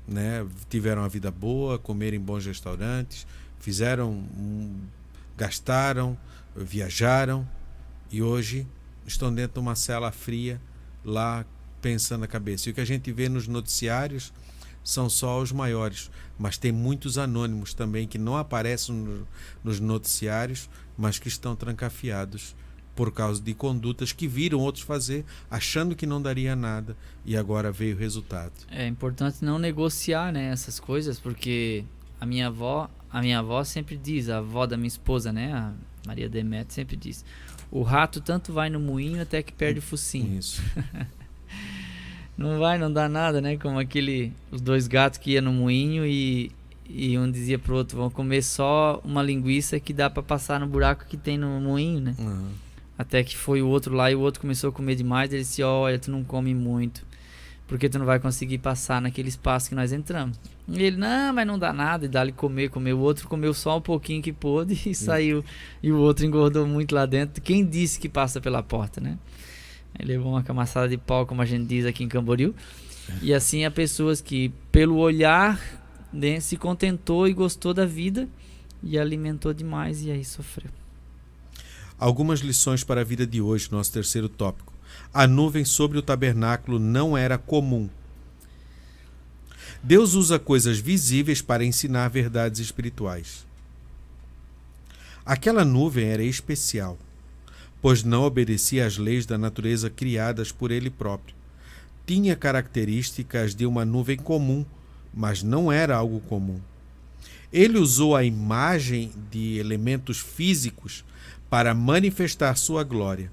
Né? Tiveram uma vida boa, comeram em bons restaurantes, gastaram, viajaram e hoje estão dentro de uma cela fria lá pensando na cabeça. E o que a gente vê nos noticiários são só os maiores, mas tem muitos anônimos também que não aparecem nos noticiários, mas que estão trancafiados por causa de condutas que viram outros fazer, achando que não daria nada, e agora veio o resultado. É importante não negociar, né, essas coisas, porque a minha avó sempre diz, a avó da minha esposa, né, a Maria Demetrio sempre diz, o rato tanto vai no moinho até que perde o focinho. Isso. Não dá nada, né, como os dois gatos que iam no moinho e um dizia pro outro, vão comer só uma linguiça que dá para passar no buraco que tem no moinho, né? Até que foi o outro lá e o outro começou a comer demais. Ele disse, olha, tu não come muito, porque tu não vai conseguir passar naquele espaço que nós entramos. E ele, não, mas não dá nada. E dá-lhe comer. O outro comeu só um pouquinho que pôde e saiu. E o outro engordou muito lá dentro. Quem disse que passa pela porta, né? Ele levou uma camaçada de pau, como a gente diz aqui em Camboriú. E assim há pessoas que, pelo olhar, né, se contentou e gostou da vida e alimentou demais e aí sofreu. Algumas lições para a vida de hoje, nosso terceiro tópico. A nuvem sobre o tabernáculo não era comum. Deus usa coisas visíveis para ensinar verdades espirituais. Aquela nuvem era especial, pois não obedecia às leis da natureza criadas por ele próprio. Tinha características de uma nuvem comum, mas não era algo comum. Ele usou a imagem de elementos físicos para manifestar sua glória.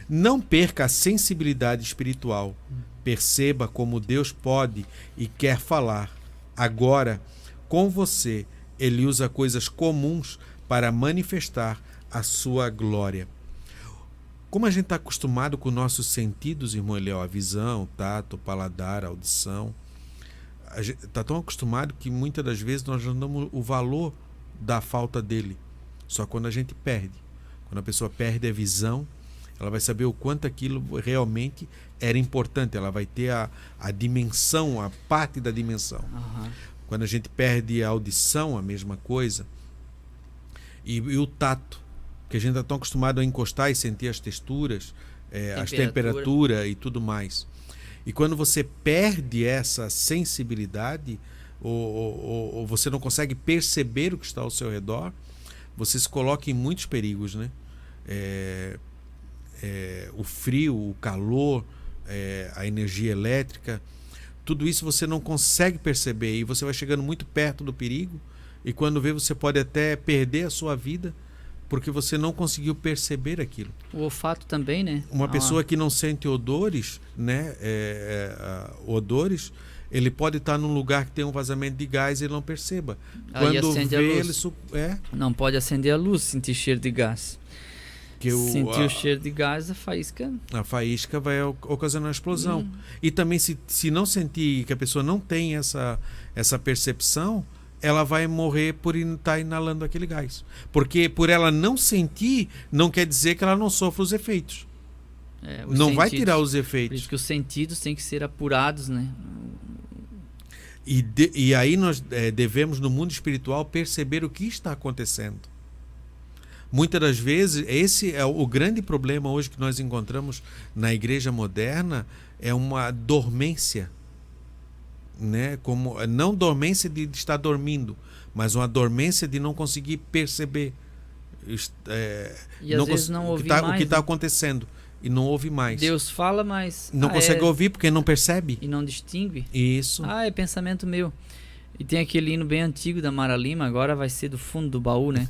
Não perca a sensibilidade espiritual. Perceba como Deus pode e quer falar. Agora, com você, ele usa coisas comuns para manifestar a sua glória. Como a gente está acostumado com nossos sentidos, irmão Eliel, a visão, o tato, o paladar, a audição, a gente está tão acostumado que muitas das vezes nós não damos o valor da falta dele. Só quando a gente perde. Quando a pessoa perde a visão, ela vai saber o quanto aquilo realmente era importante. Ela vai ter a dimensão, a parte da dimensão. Uhum. Quando a gente perde a audição, a mesma coisa. E o tato, que a gente está tão acostumado a encostar e sentir as texturas, as temperaturas e tudo mais. E quando você perde essa sensibilidade, ou você não consegue perceber o que está ao seu redor, você se coloca em muitos perigos, né? O frio, o calor, a energia elétrica, tudo isso você não consegue perceber e você vai chegando muito perto do perigo, e quando vê, você pode até perder a sua vida porque você não conseguiu perceber aquilo. O olfato também, né? Uma pessoa que não sente odores, né? Odores, ele pode estar num lugar que tem um vazamento de gás e ele não perceba. Quando vê, ele... Não pode acender a luz, sentir cheiro de gás. Sentir o cheiro de gás, a faísca vai ocasionar uma explosão. E também se não sentir, que a pessoa não tem essa percepção, ela vai morrer por estar inalando aquele gás. Porque por ela não sentir, não quer dizer que ela não sofre os efeitos. Não vai tirar os efeitos. Por isso que os sentidos têm que ser apurados, né? E aí nós devemos, no mundo espiritual, perceber o que está acontecendo. Muitas das vezes, esse é o grande problema hoje que nós encontramos na igreja moderna, é uma dormência, né? Não dormência de estar dormindo, mas uma dormência de não conseguir perceber e às vezes não ouvir o que está acontecendo, e não ouve mais. Deus fala, mas não consegue ouvir porque não percebe e não distingue. Isso. É pensamento meu. E tem aquele hino bem antigo da Mara Lima, agora vai ser do fundo do baú, né?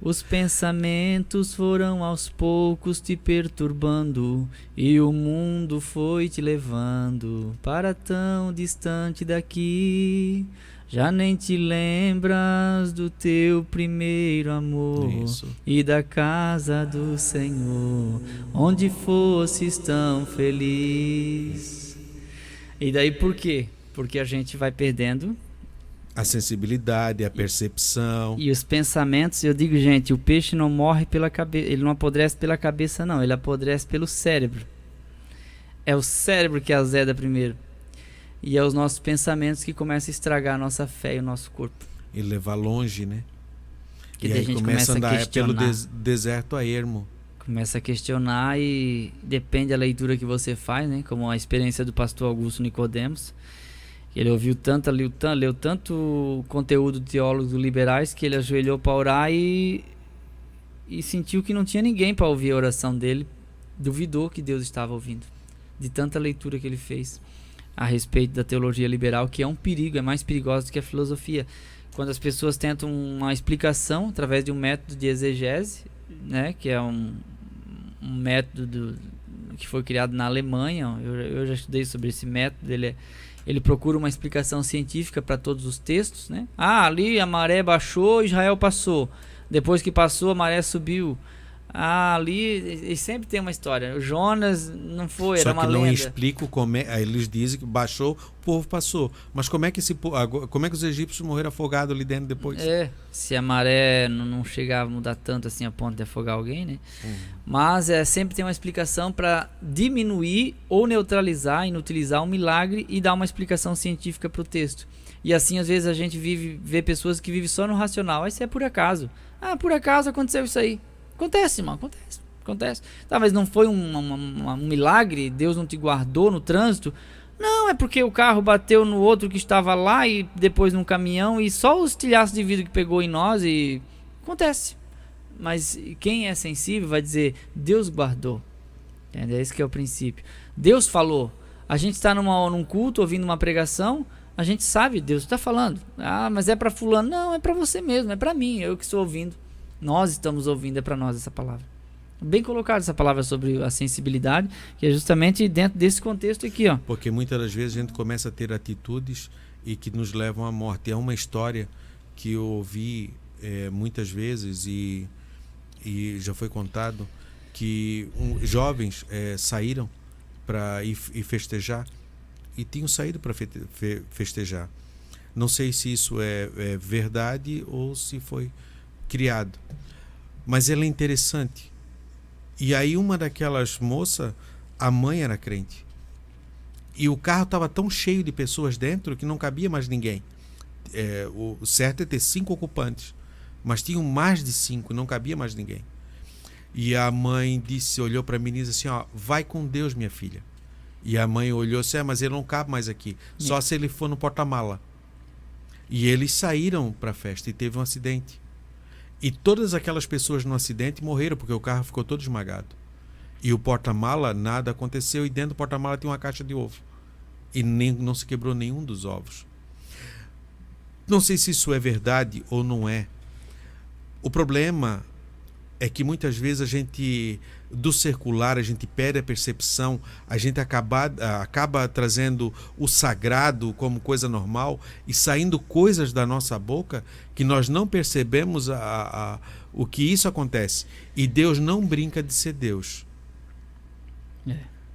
Os pensamentos foram aos poucos te perturbando, e o mundo foi te levando para tão distante daqui. Já nem te lembras do teu primeiro amor. Isso. E da casa do Senhor, onde fosses tão feliz. E daí por quê? Porque a gente vai perdendo a sensibilidade, a percepção. E os pensamentos, eu digo, gente, o peixe não morre pela cabeça, ele não apodrece pela cabeça, não, ele apodrece pelo cérebro. É o cérebro que azeda primeiro. E é os nossos pensamentos que começam a estragar a nossa fé e o nosso corpo. E levar longe, né? Que daí a gente começa a andar pelo deserto a ermo. Começa a questionar e depende da leitura que você faz, né? Como a experiência do pastor Augusto Nicodemos. Ele ouviu tanto, leu tanto conteúdo de teólogos liberais que ele ajoelhou para orar e sentiu que não tinha ninguém para ouvir a oração dele. Duvidou que Deus estava ouvindo, de tanta leitura que ele fez a respeito da teologia liberal, que é um perigo, é mais perigosa do que a filosofia. Quando as pessoas tentam uma explicação através de um método de exegese, né, que é um método que foi criado na Alemanha. Eu já estudei sobre esse método. Ele procura uma explicação científica para todos os textos, né? Ali a maré baixou, Israel passou. Depois que passou, a maré subiu. Ali, e sempre tem uma história. O Jonas não foi, era uma lenda. Só que não explico como é. Eles dizem que baixou, o povo passou. Mas como é que os egípcios morreram afogados ali dentro depois? Se a maré não chegava a mudar tanto assim a ponto de afogar alguém, né? Mas sempre tem uma explicação para diminuir ou neutralizar, inutilizar um milagre e dar uma explicação científica para o texto. E assim, às vezes, a gente vê pessoas que vivem só no racional. Isso é por acaso. Por acaso aconteceu isso aí. Acontece, irmão, acontece. Talvez não foi um milagre, Deus não te guardou no trânsito. Não, é porque o carro bateu no outro que estava lá e depois num caminhão e só os tilhaços de vidro que pegou em nós e... Acontece. Mas quem é sensível vai dizer, Deus guardou. Entende? Esse que é o princípio. Deus falou. A gente está num culto, ouvindo uma pregação, a gente sabe, Deus está falando. Ah, mas é para fulano. Não, é para você mesmo, é para mim, eu que estou ouvindo. Nós estamos ouvindo, é para nós essa palavra. Bem colocada essa palavra sobre a sensibilidade, que é justamente dentro desse contexto aqui, ó. Porque muitas das vezes a gente começa a ter atitudes e que nos levam à morte. É uma história que eu ouvi muitas vezes e já foi contado que jovens saíram para ir festejar e tinham saído para festejar. Não sei se isso é verdade ou se foi criado, mas ela é interessante. E aí uma daquelas moças, a mãe era crente. E o carro estava tão cheio de pessoas dentro que não cabia mais ninguém. O certo é ter 5 ocupantes, mas tinham mais de 5, não cabia mais ninguém. E a mãe olhou para a menina e disse assim, ó, vai com Deus, minha filha. E a mãe olhou assim, mas ele não cabe mais aqui, só se ele for no porta-mala. E eles saíram para a festa e teve um acidente. E todas aquelas pessoas no acidente morreram porque o carro ficou todo esmagado. E o porta-mala, nada aconteceu, e dentro do porta-mala tinha uma caixa de ovo. E não se quebrou nenhum dos ovos. Não sei se isso é verdade ou não é. O problema é que muitas vezes a gente, do circular, a gente perde a percepção, a gente acaba trazendo o sagrado como coisa normal e saindo coisas da nossa boca que nós não percebemos o que isso acontece. E Deus não brinca de ser Deus.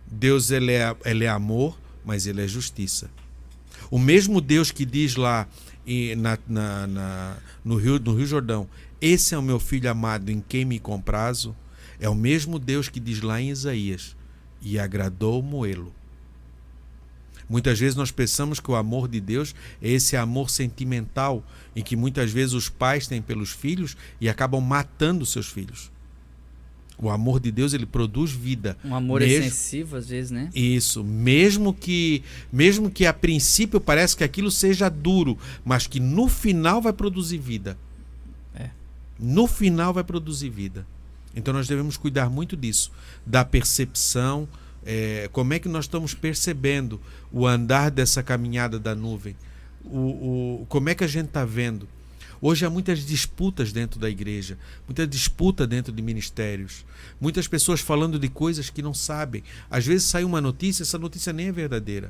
Deus ele é amor, mas ele é justiça. O mesmo Deus que diz lá no Rio Jordão, esse é o meu filho amado em quem me comprazo, é o mesmo Deus que diz lá em Isaías, e agradou Moê-lo. Muitas vezes nós pensamos que o amor de Deus é esse amor sentimental, em que muitas vezes os pais têm pelos filhos e acabam matando seus filhos. O amor de Deus, ele produz vida. Um amor excessivo, às vezes, né? Isso. Mesmo que a princípio pareça que aquilo seja duro, mas que no final vai produzir vida. No final vai produzir vida. Então nós devemos cuidar muito disso, da percepção, como é que nós estamos percebendo o andar dessa caminhada da nuvem, como é que a gente está vendo. Hoje há muitas disputas dentro da igreja, muita disputa dentro de ministérios, muitas pessoas falando de coisas que não sabem. Às vezes sai uma notícia, essa notícia nem é verdadeira.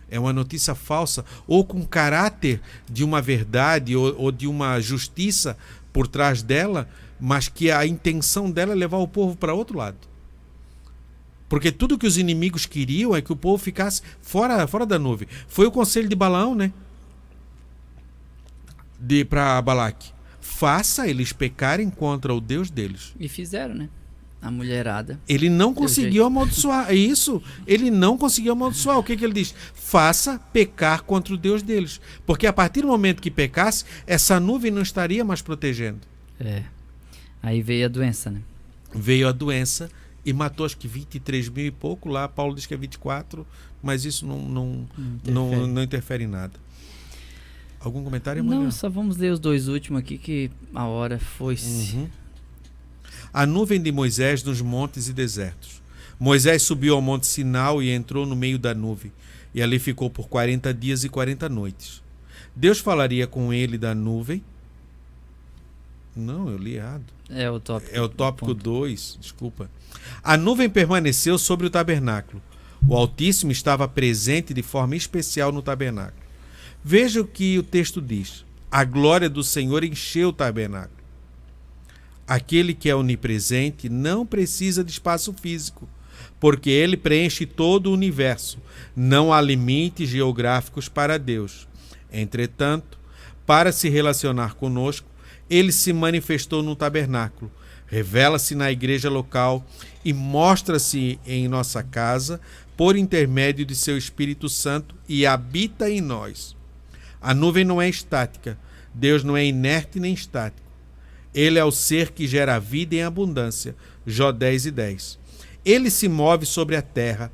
É uma notícia falsa, ou com caráter de uma verdade ou de uma justiça por trás dela, mas que a intenção dela é levar o povo para outro lado. Porque tudo que os inimigos queriam é que o povo ficasse fora da nuvem. Foi o conselho de Balaão, né? Para Balaque. Faça eles pecarem contra o Deus deles. E fizeram, né? A mulherada. Ele não conseguiu amaldiçoar. É isso. Ele não conseguiu amaldiçoar. O que ele diz? Faça pecar contra o Deus deles. Porque a partir do momento que pecasse, essa nuvem não estaria mais protegendo. Aí veio a doença, né? Veio a doença e matou acho que 23 mil e pouco. Lá Paulo diz que é 24, mas isso não interfere em nada. Algum comentário, Manuel? Não, só vamos ler os 2 últimos aqui que a hora foi-se. A nuvem de Moisés nos montes e desertos. Moisés subiu ao monte Sinai e entrou no meio da nuvem, e ali ficou por 40 dias e 40 noites. Deus falaria com ele da nuvem. Não, eu li errado. É o tópico 2, desculpa. A nuvem permaneceu sobre o tabernáculo. O Altíssimo estava presente de forma especial no tabernáculo. Veja o que o texto diz. A glória do Senhor encheu o tabernáculo. Aquele que é onipresente não precisa de espaço físico, porque ele preenche todo o universo. Não há limites geográficos para Deus. Entretanto, para se relacionar conosco, ele se manifestou no tabernáculo, revela-se na igreja local e mostra-se em nossa casa por intermédio de seu Espírito Santo e habita em nós. A nuvem não é estática. Deus não é inerte nem estático. Ele é o ser que gera a vida em abundância. Jó 10:10. Ele se move sobre a terra,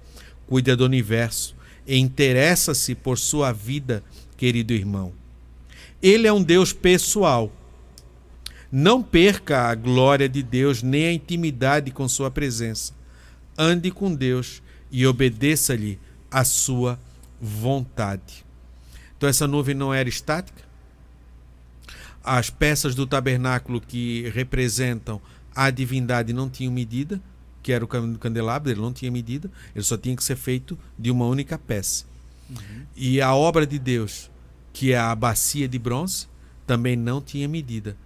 cuida do universo e interessa-se por sua vida, querido irmão. Ele é um Deus pessoal. Não perca a glória de Deus nem a intimidade com sua presença. Ande com Deus e obedeça-lhe a sua vontade. Então essa nuvem não era estática. As peças do tabernáculo que representam a divindade não tinham medida, que era o candelabro, ele não tinha medida, ele só tinha que ser feito de uma única peça. E a obra de Deus, que é a bacia de bronze, também não tinha medida.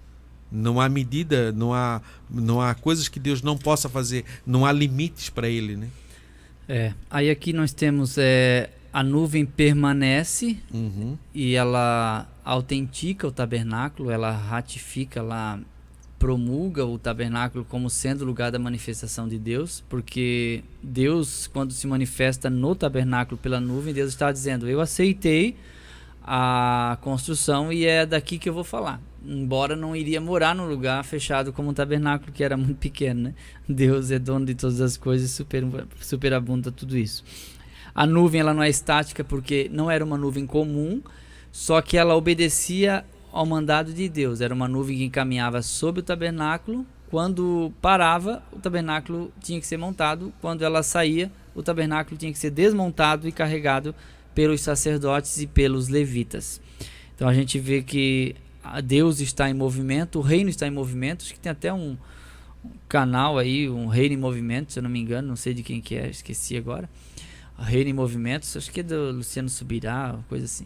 Não há medida, não há coisas que Deus não possa fazer, não há limites para ele, né? Aí aqui nós temos a nuvem permanece e ela autentica o tabernáculo, ela ratifica, ela promulga o tabernáculo como sendo o lugar da manifestação de Deus, porque Deus, quando se manifesta no tabernáculo pela nuvem, Deus está dizendo: eu aceitei a construção e é daqui que eu vou falar. Embora não iria morar num lugar fechado como um tabernáculo, que era muito pequeno, né? Deus é dono de todas as coisas e superabunda tudo isso. A nuvem ela não é estática porque não era uma nuvem comum, só que ela obedecia ao mandado de Deus. Era uma nuvem que caminhava sobre o tabernáculo. Quando parava, o tabernáculo tinha que ser montado. Quando ela saía, o tabernáculo tinha que ser desmontado e carregado pelos sacerdotes e pelos levitas. Então a gente vê que Deus está em movimento, o reino está em movimento. Acho que tem até um canal aí, um Reino em Movimento, se eu não me engano, não sei de quem que é, esqueci agora. Reino em Movimento, acho que é do Luciano Subirá, coisa assim.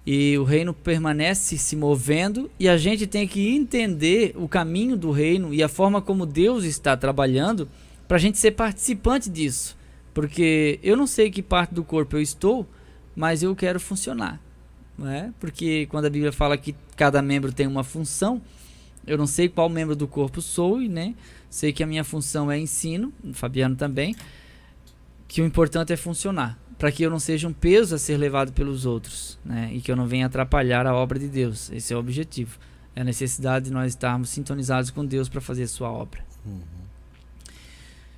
E o reino permanece se movendo e a gente tem que entender o caminho do reino e a forma como Deus está trabalhando para a gente ser participante disso. Porque eu não sei que parte do corpo eu estou, mas eu quero funcionar. Não é? Porque quando a Bíblia fala que cada membro tem uma função, eu não sei qual membro do corpo sou, né? Sei que a minha função é ensino, o Fabiano também, que o importante é funcionar, para que eu não seja um peso a ser levado pelos outros, né? E que eu não venha atrapalhar a obra de Deus. Esse é o objetivo. É a necessidade de nós estarmos sintonizados com Deus para fazer a sua obra.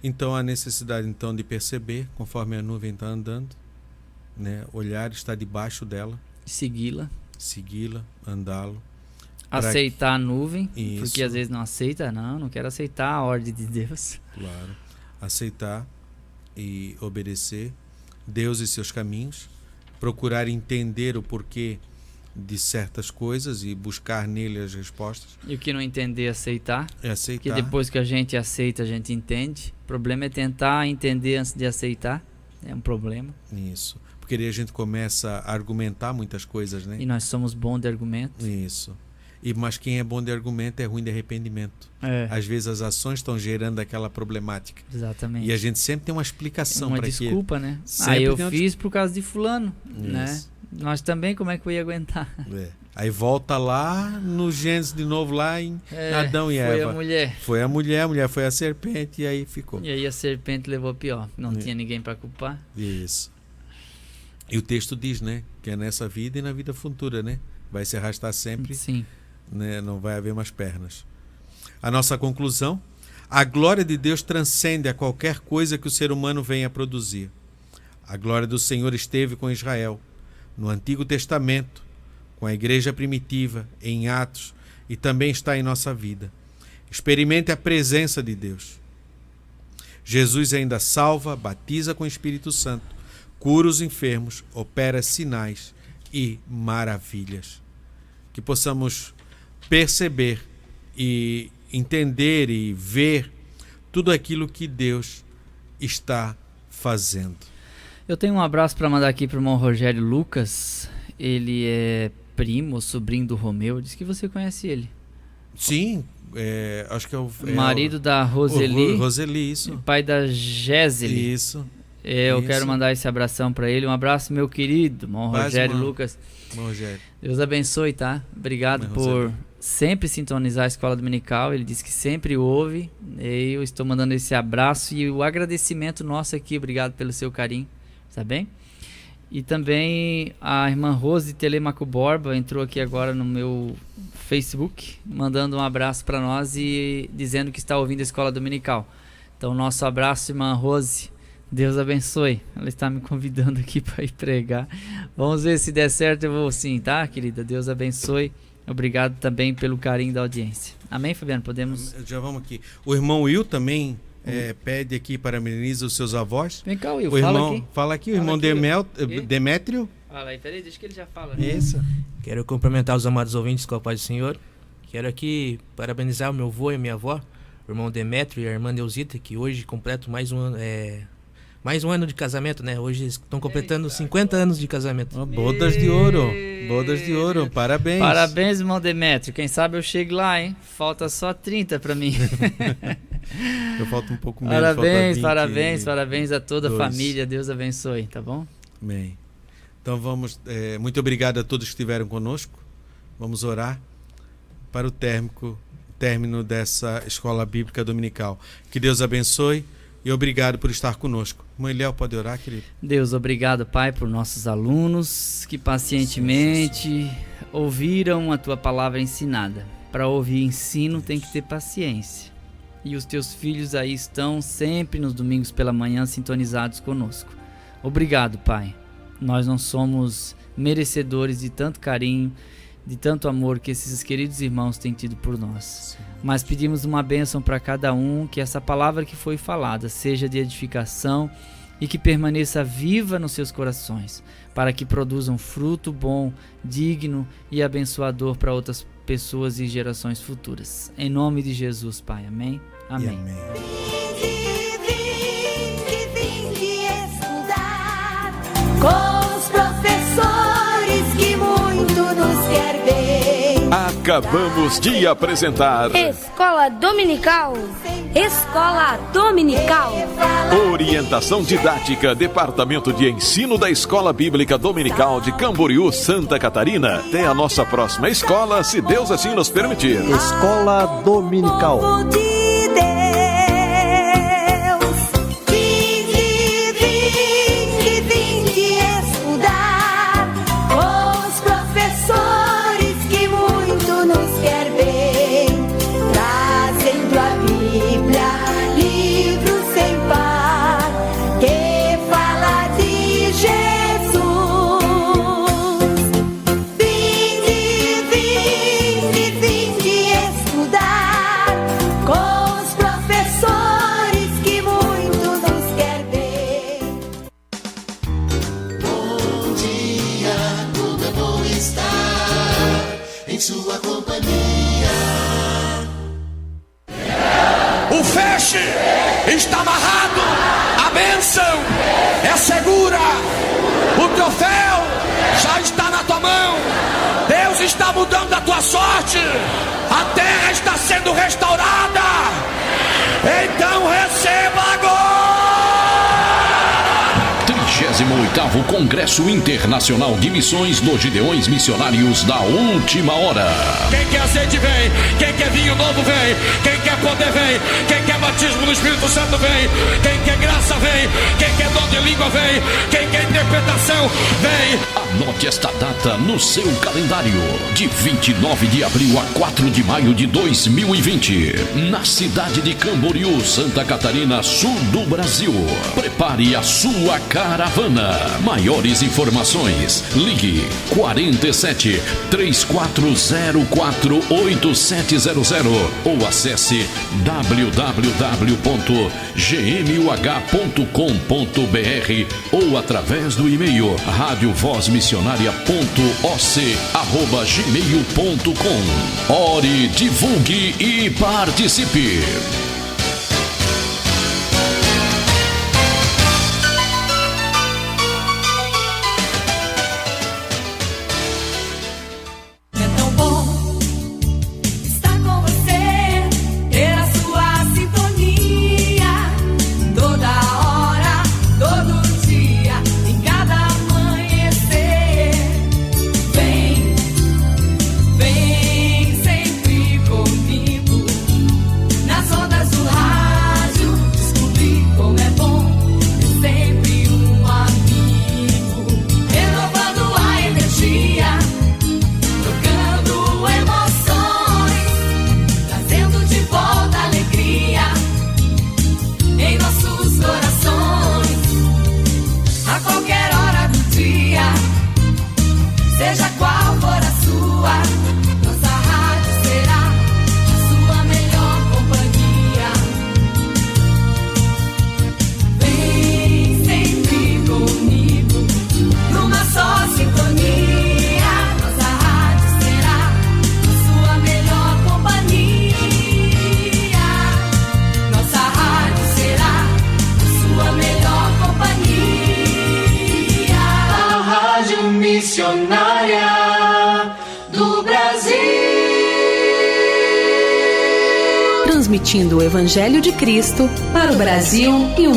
Então a necessidade então de perceber, conforme a nuvem está andando, né? Olhar, estar debaixo dela, segui-la, andá-lo, aceitar a nuvem, isso. Porque às vezes não aceita, não quero aceitar a ordem de Deus. Claro, aceitar e obedecer Deus e seus caminhos, procurar entender o porquê de certas coisas e buscar nele as respostas. E o que não entender, aceitar. É aceitar. Porque depois que a gente aceita, a gente entende. O problema é tentar entender antes de aceitar. É um problema. Isso. Porque aí a gente começa a argumentar muitas coisas, né? E nós somos bons de argumento. Isso. Mas quem é bom de argumento é ruim de arrependimento. Às vezes as ações estão gerando aquela problemática. Exatamente. E a gente sempre tem uma explicação para aquilo. Uma desculpa, né? Sempre eu fiz por causa de fulano, isso. Né? Nós também, como é que eu ia aguentar? Aí volta lá no Gênesis de novo, lá em Adão e Eva. Foi a mulher foi a serpente e aí ficou. E aí a serpente levou pior. Não tinha ninguém para culpar. Isso. E o texto diz, né? Que é nessa vida e na vida futura, né? Vai se arrastar sempre. Sim. Né? Não vai haver mais pernas. A nossa conclusão: a glória de Deus transcende a qualquer coisa que o ser humano venha a produzir. A glória do Senhor esteve com Israel no Antigo Testamento, com a igreja primitiva, em Atos, e também está em nossa vida. Experimente a presença de Deus. Jesus ainda salva, batiza com o Espírito Santo, cura os enfermos, opera sinais e maravilhas. Que possamos perceber e entender e ver tudo aquilo que Deus está fazendo. Eu tenho um abraço para mandar aqui para o irmão Rogério Lucas. Ele é primo, sobrinho do Romeu. Diz que você conhece ele. Sim, acho que é o marido da Roseli. Roseli, isso. Pai da Geseli. Isso. Eu quero mandar esse abração para ele. Um abraço, meu querido irmão Rogério Lucas. Rogério. Deus abençoe, tá? Obrigado por sempre sintonizar a Escola Dominical. Ele diz que sempre ouve. E eu estou mandando esse abraço e o agradecimento nosso aqui. Obrigado pelo seu carinho, tá bem? E também a irmã Rose Telemaco Borba entrou aqui agora no meu Facebook, mandando um abraço para nós e dizendo que está ouvindo a Escola Dominical. Então, nosso abraço, irmã Rose. Deus abençoe. Ela está me convidando aqui para ir pregar. Vamos ver se der certo, eu vou sim, tá, querida? Deus abençoe. Obrigado também pelo carinho da audiência. Amém, Fabiano? Podemos... Já vamos aqui. O irmão Will também pede aqui, parabeniza os seus avós. Vem cá, Will, Fala aqui. O Fala irmão aqui, Demétrio. Fala aí, peraí, deixa que ele já fala. Isso. Quero cumprimentar os amados ouvintes com a paz do Senhor. Quero aqui parabenizar o meu avô e a minha avó, o irmão Demétrio e a irmã Neusita, que hoje completam mais um ano de casamento, né? Hoje estão completando 50 anos de casamento. Bodas de ouro. Bodas de ouro. Parabéns. Parabéns, irmão Demétrio. Quem sabe eu chego lá, hein? Falta só 30 pra mim. Eu falto um pouco menos. Parabéns a toda a família. Deus abençoe, tá bom? Amém. Então vamos... muito obrigado a todos que estiveram conosco. Vamos orar para o término dessa Escola Bíblica Dominical. Que Deus abençoe. E obrigado por estar conosco. Mãe Léo, pode orar, querido? Deus, obrigado, Pai, por nossos alunos que pacientemente ouviram a Tua palavra ensinada. Para ouvir ensino tem que ter paciência. E os Teus filhos aí estão sempre nos domingos pela manhã sintonizados conosco. Obrigado, Pai. Nós não somos merecedores de tanto carinho, de tanto amor que esses queridos irmãos têm tido por nós. Mas pedimos uma bênção para cada um, que essa palavra que foi falada seja de edificação e que permaneça viva nos seus corações, para que produzam fruto bom, digno e abençoador para outras pessoas e gerações futuras. Em nome de Jesus, Pai. Amém? Amém. Vinde estudar com os professores que muito nos quer bem. Acabamos de apresentar Escola Dominical. Escola Dominical. Orientação Didática, Departamento de Ensino da Escola Bíblica Dominical de Camboriú, Santa Catarina. Até a nossa próxima escola, se Deus assim nos permitir. Escola Dominical. Povo de Deus, vinde estudar com os professores que muito nos quer bem, trazendo a Bíblia, livro sem par, que fala de Jesus. Vinde estudar com os professores que muito nos quer bem. Bom dia, como é bom estar em sua companhia. O feixe está amarrado, a bênção é segura, o troféu já está na tua mão, Deus está mudando a tua sorte, a terra está sendo restaurada, então receba agora! 38º Congresso Internacional de Missões dos Gideões Missionários da Última Hora. Quem quer azeite vem, quem quer vinho novo vem, quem quer poder vem, quem quer batismo no Espírito Santo vem, quem quer graça vem, quem quer dom de língua vem, quem quer interpretação vem. Anote esta data no seu calendário, de 29 de abril a 4 de maio de 2020, na cidade de Camboriú, Santa Catarina, sul do Brasil. Prepare a sua caravana. Maiores informações, ligue 47 3404 8700 ou acesse www.gmuh.com.br ou através do e-mail radiovozmissionaria.oc@gmail.com. Ore, divulgue e participe. Ondas transmitindo o Evangelho de Cristo para o Brasil e o